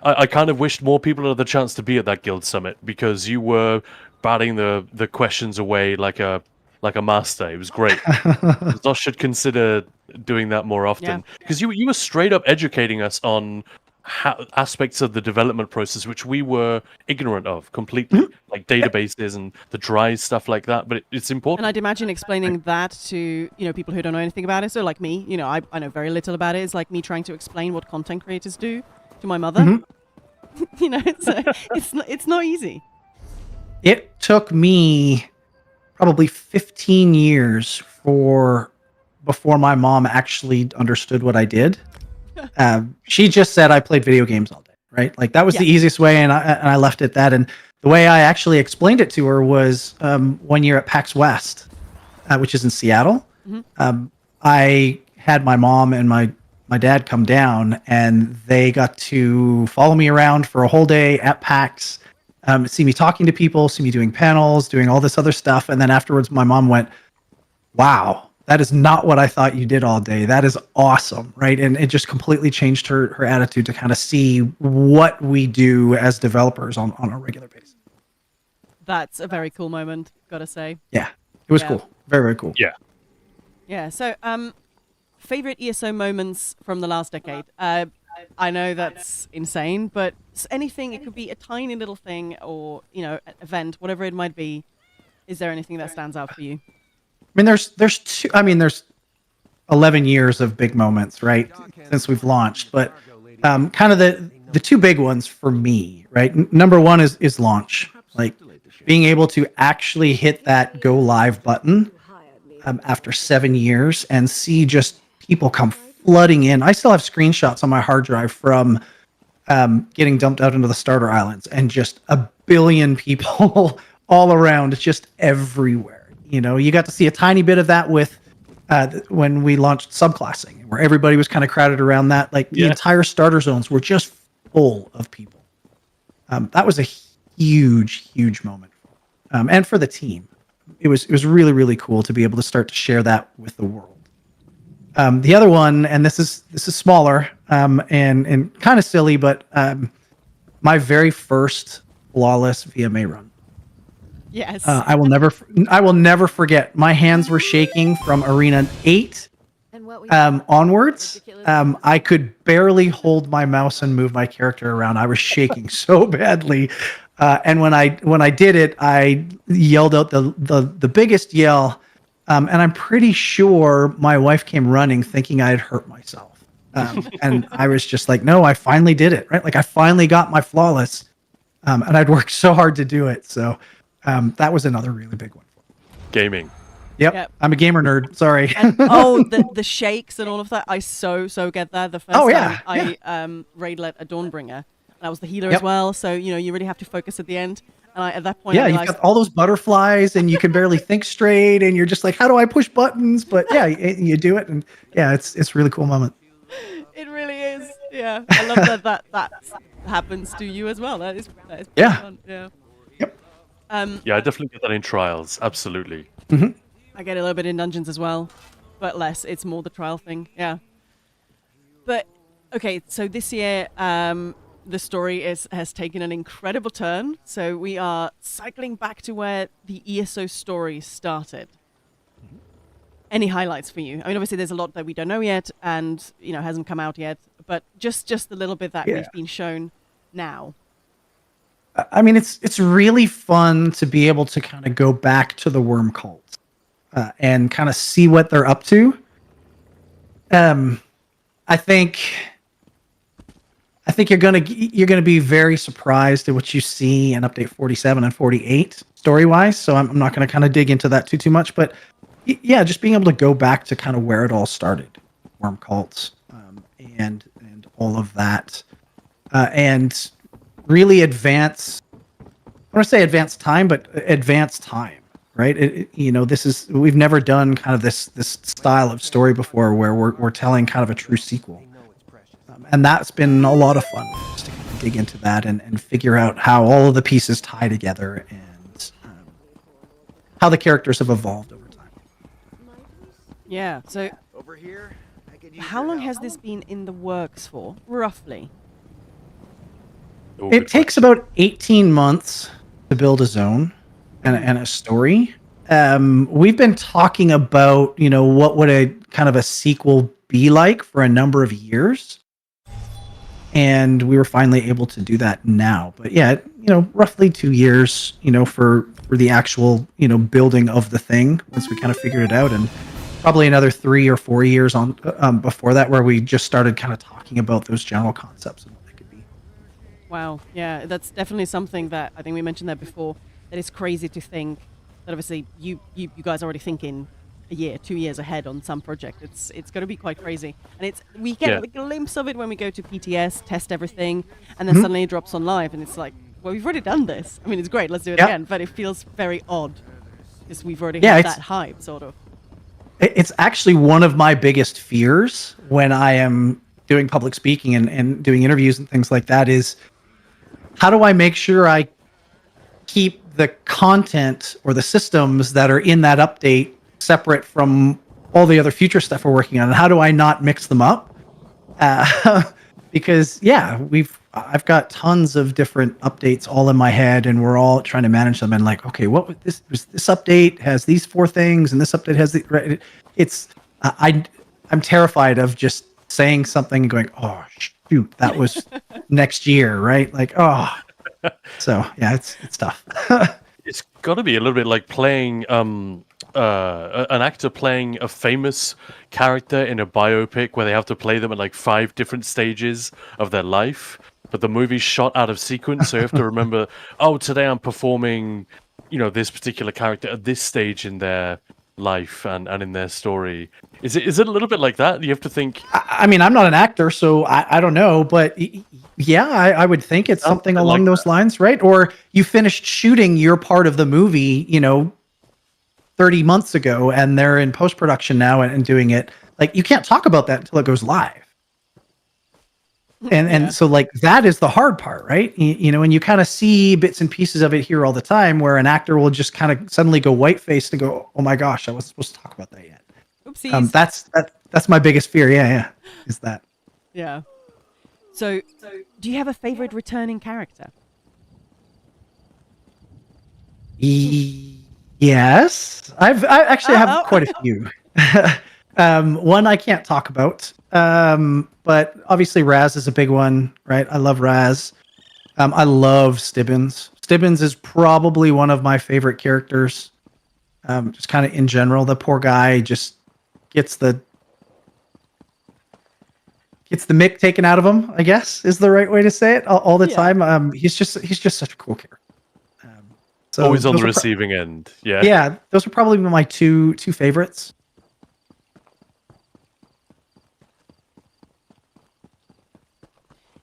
I kind of wished more people had the chance to be at that guild summit because you were batting the questions away like a master. It was great. Zosh should consider doing that more often because you were straight up educating us on aspects of the development process which we were ignorant of completely, like databases and the dry stuff like that. But it's important. And I'd imagine explaining that to people who don't know anything about it. So like me, I know very little about it. It's like me trying to explain what content creators do to my mother. It's not easy. It took me probably 15 years before my mom actually understood what I did. She just said I played video games all day, right? Like that was the easiest way, and I left it that. And the way I actually explained it to her was one year at PAX West, which is in Seattle. I had my mom and my dad come down, and they got to follow me around for a whole day at PAX, see me talking to people, see me doing panels, doing all this other stuff. And then afterwards, my mom went, "Wow, that is not what I thought you did all day. That is awesome," right? And it just completely changed her attitude to kind of see what we do as developers on a regular basis. That's a very cool moment, gotta say. Yeah, it was cool. Very, very cool. Yeah. Yeah, so favorite ESO moments from the last decade? I know that's insane, but anything, it could be a tiny little thing or, an event, whatever it might be. Is there anything that stands out for you? I mean, there's two. I mean, there's 11 years of big moments, right, since we've launched. But kind of the two big ones for me, right? Number one is launch, like being able to actually hit that go live button after 7 years and see just people come flooding in. I still have screenshots on my hard drive from getting dumped out into the starter islands and just a billion people all around. It's just everywhere. You know, you got to see a tiny bit of that with when we launched subclassing, where everybody was kind of crowded around that. Like the entire starter zones were just full of people. That was a huge moment, and for the team, it was really, really cool to be able to start to share that with the world. The other one, and this is smaller and kind of silly, but my very first flawless VMA run. Yes. I will never forget. My hands were shaking from Arena 8 onwards. I could barely hold my mouse and move my character around. I was shaking so badly. And when I did it, I yelled out the biggest yell. And I'm pretty sure my wife came running thinking I had hurt myself. And I was just like, no, I finally did it, right? Like I finally got my flawless. And I'd worked so hard to do it. So that was another really big one. Gaming. Yep. I'm a gamer nerd. Sorry. And, the shakes and all of that. I so get that. The first time I raid-let a Dawnbringer, and I was the healer as well. So, you know, you really have to focus at the end. And at that point, I realized, you've got all those butterflies and you can barely think straight and you're just like, how do I push buttons? But yeah, you do it. And yeah, it's a really cool moment. It really is. Yeah. I love that happens to you as well. That is pretty fun. Yeah. Yep. Yeah, I definitely get that in trials. Absolutely. Mm-hmm. I get a little bit in dungeons as well, but less. It's more the trial thing. Yeah. But okay, so this year, the story has taken an incredible turn. So we are cycling back to where the ESO story started. Any highlights for you? I mean, obviously there's a lot that we don't know yet, and you know hasn't come out yet. But just the little bit that we've been shown now. I mean, it's really fun to be able to kind of go back to the worm cult and kind of see what they're up to. I think you're gonna be very surprised at what you see in update 47 and 48 story wise. So I'm not gonna kind of dig into that too much, but yeah, just being able to go back to kind of where it all started, worm cults, and all of that, and really advance. I want to say advance time, but advance time, right? We've never done kind of this style of story before, where we're telling kind of a true sequel. And that's been a lot of fun, just to kind of dig into that and figure out how all of the pieces tie together and how the characters have evolved over time. Yeah. So, how long has this been in the works for, roughly? It takes about 18 months to build a zone and a story. We've been talking about, what would a kind of a sequel be like for a number of years. And we were finally able to do that now. But yeah, roughly 2 years, for the actual, building of the thing once we kind of figured it out, and probably another 3 or 4 years on before that, where we just started kind of talking about those general concepts and what they could be. Wow. Yeah, that's definitely something that I think we mentioned that before. That it's crazy to think that obviously you guys are already thinking a year, 2 years ahead on some project. It's going to be quite crazy, and we get a glimpse of it when we go to PTS, test everything, and then suddenly it drops on live, and it's like, well, we've already done this. I mean, it's great, let's do it again, but it feels very odd because we've already had that hype, sort of. It's actually one of my biggest fears when I am doing public speaking and doing interviews and things like that is, how do I make sure I keep the content or the systems that are in that update separate from all the other future stuff we're working on, and how do I not mix them up? Because I've got tons of different updates all in my head, and we're all trying to manage them. And like, okay, what would this update has these 4 things, and this update has the. Right, I'm terrified of just saying something and going, oh shoot, that was next year, right? Like, oh. So yeah, it's tough. It's got to be a little bit like playing an actor playing a famous character in a biopic where they have to play them at like 5 different stages of their life, but the movie's shot out of sequence, so you have to remember, oh, today I'm performing, this particular character at this stage in their life and in their story. Is it a little bit like that? You have to think. I mean, I'm not an actor, so I don't know, but yeah, I would think it's something along those lines, right? Or you finished shooting your part of the movie, 30 months ago, and they're in post-production now and doing it. Like, you can't talk about that until it goes live. And so like that is the hard part, right? And you kind of see bits and pieces of it here all the time where an actor will just kind of suddenly go white-faced and go, oh my gosh, I wasn't supposed to talk about that yet. Oopsies. That's my biggest fear. Yeah, is that. Yeah. So do you have a favorite returning character? Yes, I actually have quite a few. One I can't talk about, but obviously Raz is a big one, right? I love Raz. I love Stibbins. Stibbins is probably one of my favorite characters. Just kind of in general, the poor guy just gets the mick taken out of him, I guess is the right way to say it. All the time. He's just such a cool character. So always on the receiving end. Yeah. Yeah, those are probably my two favorites.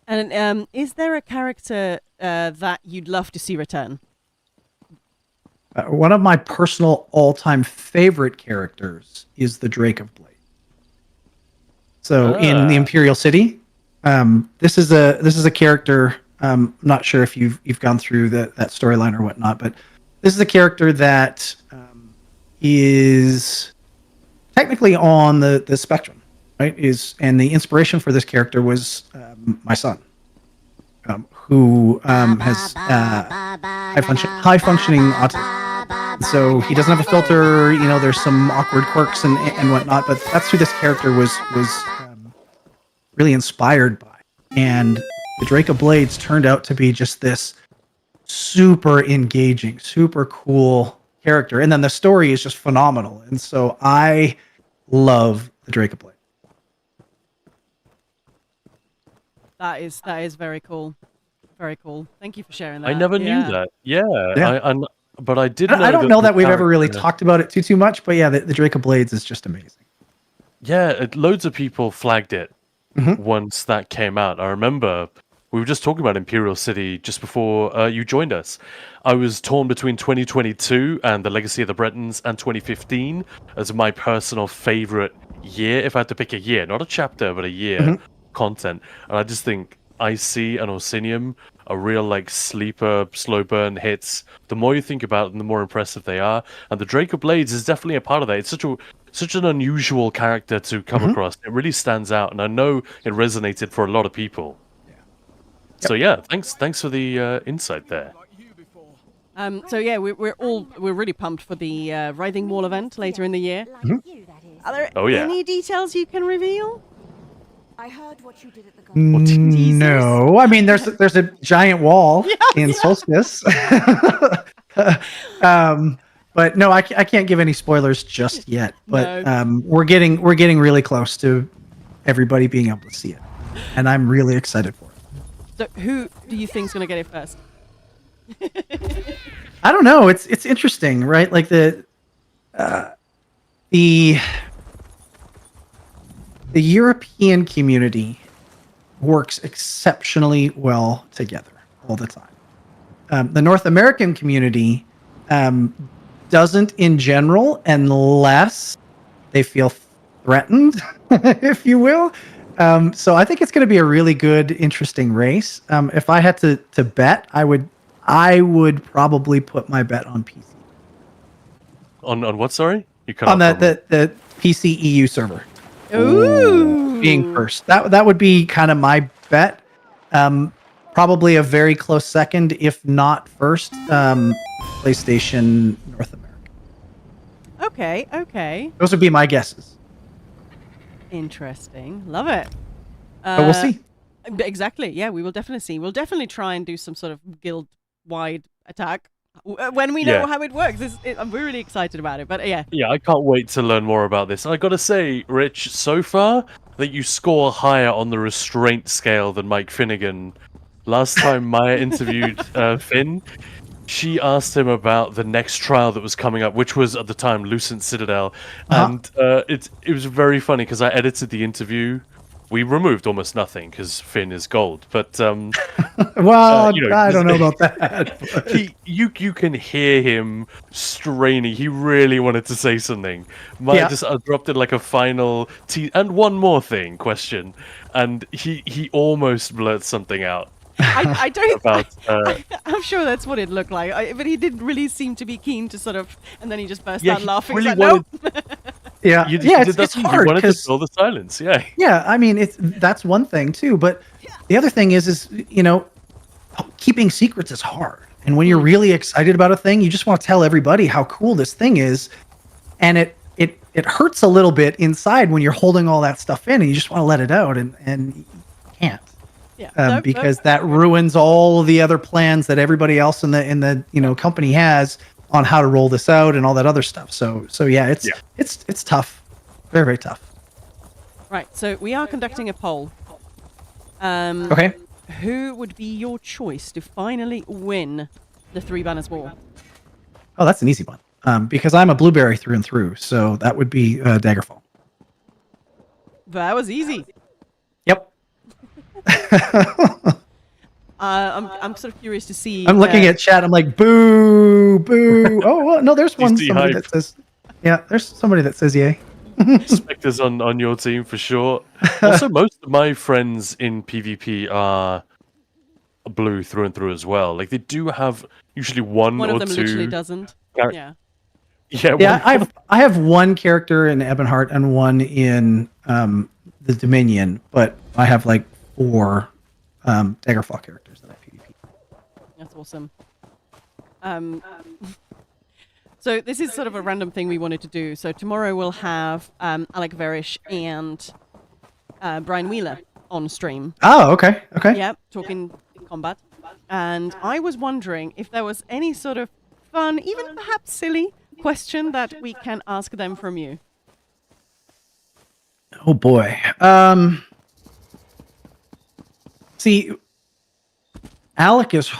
And is there a character that you'd love to see return? One of my personal all-time favorite characters is the Drake of Blade. So in the Imperial City, this is a character. Not sure if you've gone through that storyline or whatnot, but this is a character that is technically on the spectrum, right? And the inspiration for this character was my son, who has high functioning autism. So he doesn't have a filter. There's some awkward quirks and whatnot, but that's who this character was really inspired by. And the Drake of Blades turned out to be just this super engaging, super cool character. And then the story is just phenomenal. And so I love the Drake of Blades. That is very cool. Very cool. Thank you for sharing that. I never knew that. Yeah. But I did know I don't know that we've ever really talked about it too much, but yeah, the Drake of Blades is just amazing. Yeah, loads of people flagged it once that came out. I remember we were just talking about Imperial City just before you joined us. I was torn between 2022 and The Legacy of the Bretons and 2015 as my personal favorite year. If I had to pick a year, not a chapter, but a year content. And I just think IC and Orsinium are real like sleeper, slow burn hits. The more you think about them, the more impressive they are. And the Drake of Blades is definitely a part of that. It's such an unusual character to come across. It really stands out, and I know it resonated for a lot of people. So yeah, thanks for the insight there. So yeah, we're really pumped for the Writhing Wall event later in the year. Are there any details you can reveal? I heard what you did at the No, I mean there's a giant wall in Solstice. But no, I can't give any spoilers just yet. But we're getting really close to everybody being able to see it, and I'm really excited for it. So who do you think's gonna get it first? I don't know. It's interesting, right? Like the European community works exceptionally well together all the time. The North American community doesn't in general unless they feel threatened, if you will. So I think it's going to be a really good, interesting race. If I had to bet, I would probably put my bet on PC. On what? Sorry, you cut on the PC EU server. Ooh, being first. That would be kind of my bet. Probably a very close second, if not first. PlayStation North America. Okay. Those would be my guesses. Interesting. Love it. But we'll see. Exactly. Yeah, we will definitely see. We'll definitely try and do some sort of guild-wide attack. when we know Yeah. how it works. I'm really excited about it. But yeah, Yeah, I can't wait to learn more about this. I gotta say, Rich, so far that you score higher on the restraint scale than Mike Finnegan. Last time Maya interviewed Finn, she asked him about the next trial that was coming up, which was at the time Lucent Citadel, and it was very funny because I edited the interview. We removed almost nothing because Finn is gold, but Well, you know, I don't know about that. but- you can hear him straining. He really wanted to say something. Maya Yeah. just dropped in like a final and one more thing question, and he almost blurts something out I don't. about. I'm sure that's what it looked like, but he didn't really seem to be keen to sort of. And then he just burst Yeah, out he laughing. really He's like, wanted- nope. Yeah, You, yeah, you did that it's thing. hard You wanted to because fill the silence. Yeah. yeah, I mean, that's one thing too. But the other thing is keeping secrets is hard. And when you're really excited about a thing, you just want to tell everybody how cool this thing is, and it hurts a little bit inside when you're holding all that stuff in, and you just want to let it out, and you can't. Yeah. Nope, Because nope. that ruins all the other plans that everybody else in the company has on how to roll this out and all that other stuff. So yeah, it's tough, very very tough. Right. So we are conducting a poll. Okay, Who would be your choice to finally win the Three Banners War? oh that's an easy one. Because I'm a blueberry through and through, so that would be Daggerfall. That was easy. Yep. I'm sort of curious to see. I'm looking at chat. I'm like, boo, boo. Oh well, no, there's one DC somebody hype. that says, yeah, there's somebody that says yay. Spectres on your team for sure. Also, most of my friends in PvP are blue through and through as well. Like they do have usually one one or of them two. literally doesn't. char- Yeah. Yeah, Yeah, one- I have one character in Ebonheart and one in the Dominion, but I have like 4 Daggerfall characters that I PvP. That's awesome. So this is sort of a random thing we wanted to do. So tomorrow we'll have Alec Verish and Brian Wheeler on stream. Oh, okay, okay. Yeah, talking combat. And I was wondering if there was any sort of fun, even perhaps silly, question that we can ask them from you. Oh boy. See, Alec is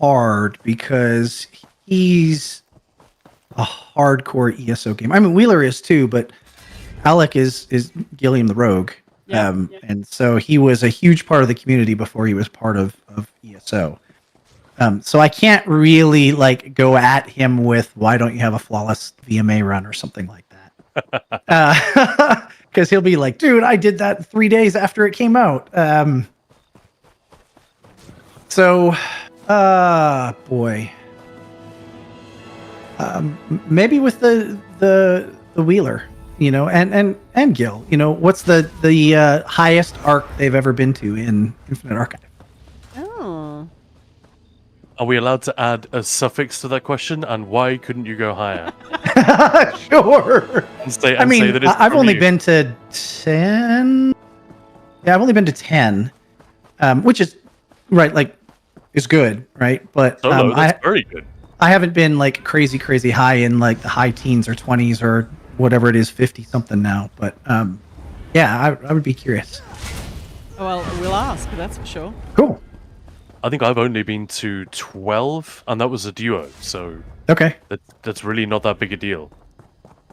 hard because he's a hardcore ESO game. I mean, Wheeler is too, but Alec is Gilliam the Rogue. Yeah. And so he was a huge part of the community before he was part of ESO. So I can't really like go at him with why don't you have a flawless VMA run or something like that. Because he'll be like, dude, I did that 3 days after it came out. Boy. Maybe with the Wheeler, and Gil, what's the highest arc they've ever been to in Infinite Archive? Oh. Are we allowed to add a suffix to that question? And why couldn't you go higher? Sure. And say, I mean, say that it's I've from only you. been to 10. Yeah, I've only been to 10, which is right, like, is good, right? But Solo, that's very good. I haven't been like crazy high in like the high teens or 20s or whatever it is, 50 something now. But yeah, I would be curious. Well, we'll ask, that's for sure. Cool. I think I've only been to 12, and that was a duo, so Okay. that's really not that big a deal.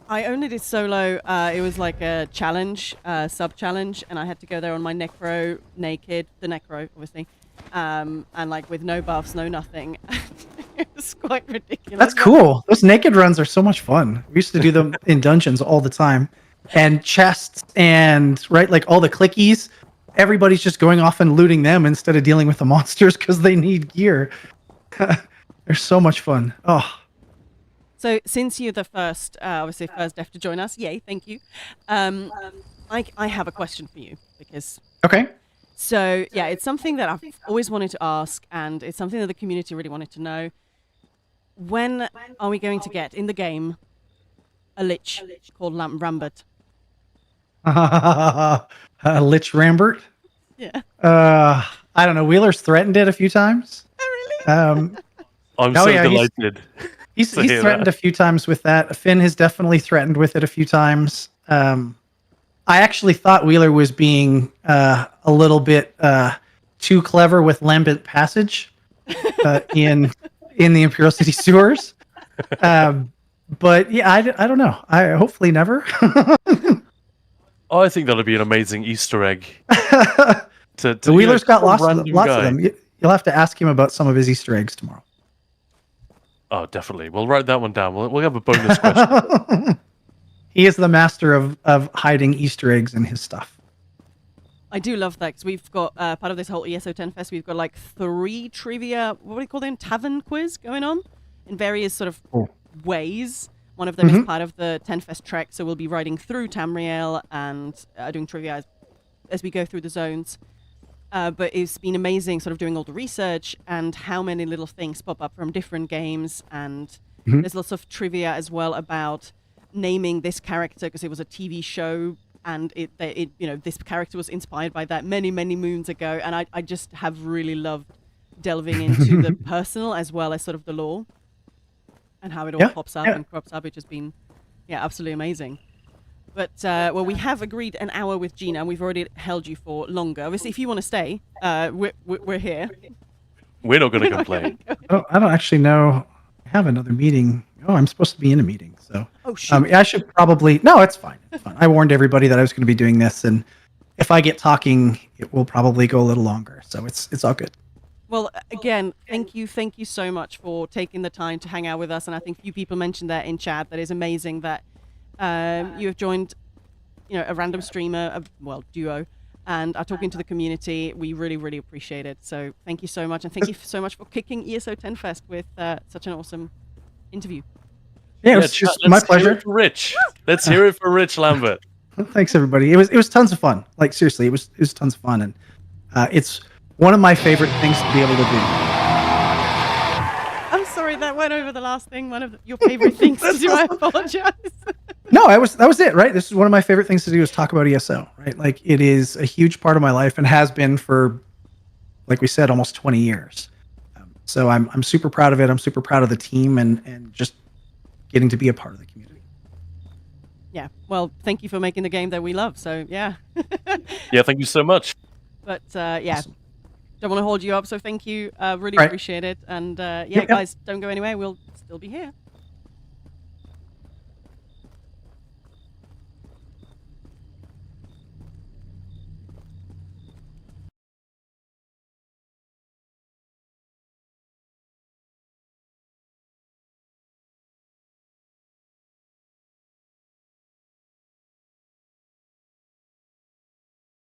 I only did solo. It was like a challenge, sub-challenge, and I had to go there on my Necro, naked, the Necro, obviously, and like with no buffs, no nothing. It was quite ridiculous. That's cool. Those naked runs are so much fun. We used to do them in dungeons all the time. And chests and, right, like all the clickies. Everybody's just going off and looting them instead of dealing with the monsters because they need gear. They're so much fun. Oh, So since you're the first, obviously first deaf to join us, yay, thank you. I have a question for you because okay. so yeah, it's something that I've always wanted to ask, and it's something that the community really wanted to know. When are we going to get in the game a lich called Rambert? Lich Rambert. Yeah. I don't know. Wheeler's threatened it a few times. Oh, really? I'm Oh, so yeah, delighted. He's to hear threatened that. a few times with that. Finn has definitely threatened with it a few times. I actually thought Wheeler was being a little bit too clever with Lambent Passage in the Imperial City sewers. But yeah, I don't know. I hopefully never. Oh, I think that'll be an amazing Easter egg. To The Wheeler's got some lots random of guy. them. You'll have to ask him about some of his Easter eggs tomorrow. Oh, definitely. We'll write that one down. We'll have a bonus question. He is the master of hiding Easter eggs in his stuff. I do love that because we've got part of this whole ESO 10 Fest. We've got like 3 trivia, what do you call them? Tavern quiz going on in various sort of ways. One of them is part of the 10 Fest trek, so we'll be riding through Tamriel and doing trivia as we go through the zones. But it's been amazing sort of doing all the research and how many little things pop up from different games. And there's lots of trivia as well about naming this character because it was a TV show and this character was inspired by that many moons ago. And I just have really loved delving into the personal as well as sort of the lore and how it all pops up and crops up. It's just been absolutely amazing. But well, we have agreed an hour with Gina, and we've already held you for longer. Obviously, if you want to stay, we're here. We're not going to complain. I don't actually know. I have another meeting. Oh, I'm supposed to be in a meeting, so. Oh shoot. I should probably. No, it's fine. It's fine. I warned everybody that I was going to be doing this, and if I get talking, it will probably go a little longer. So it's all good. Well, again, thank you so much for taking the time to hang out with us. And I think few people mentioned that in chat. That is amazing that you have joined, a random streamer, duo, and are talking to the community. We really appreciate it. So thank you so much, and thank you so much for kicking ESO 10 Fest with such an awesome interview. Yeah, it was just my pleasure. Hear it for Rich. Let's hear it for Rich Lambert. Thanks, everybody. It was tons of fun. Like seriously, it was tons of fun, and it's one of my favorite things to be able to do. I'm sorry that went over the last thing. One of your favorite things to do. I apologize. No, that was it, right? This is one of my favorite things to do is talk about ESO, right? Like it is a huge part of my life and has been for, like we said, almost 20 years. So I'm super proud of it. I'm super proud of the team and just getting to be a part of the community. Yeah. Well, thank you for making the game that we love. So yeah. Yeah, thank you so much. But awesome. Don't want to hold you up. So thank you. Really appreciate it. And Yep. guys, don't go anywhere. We'll still be here.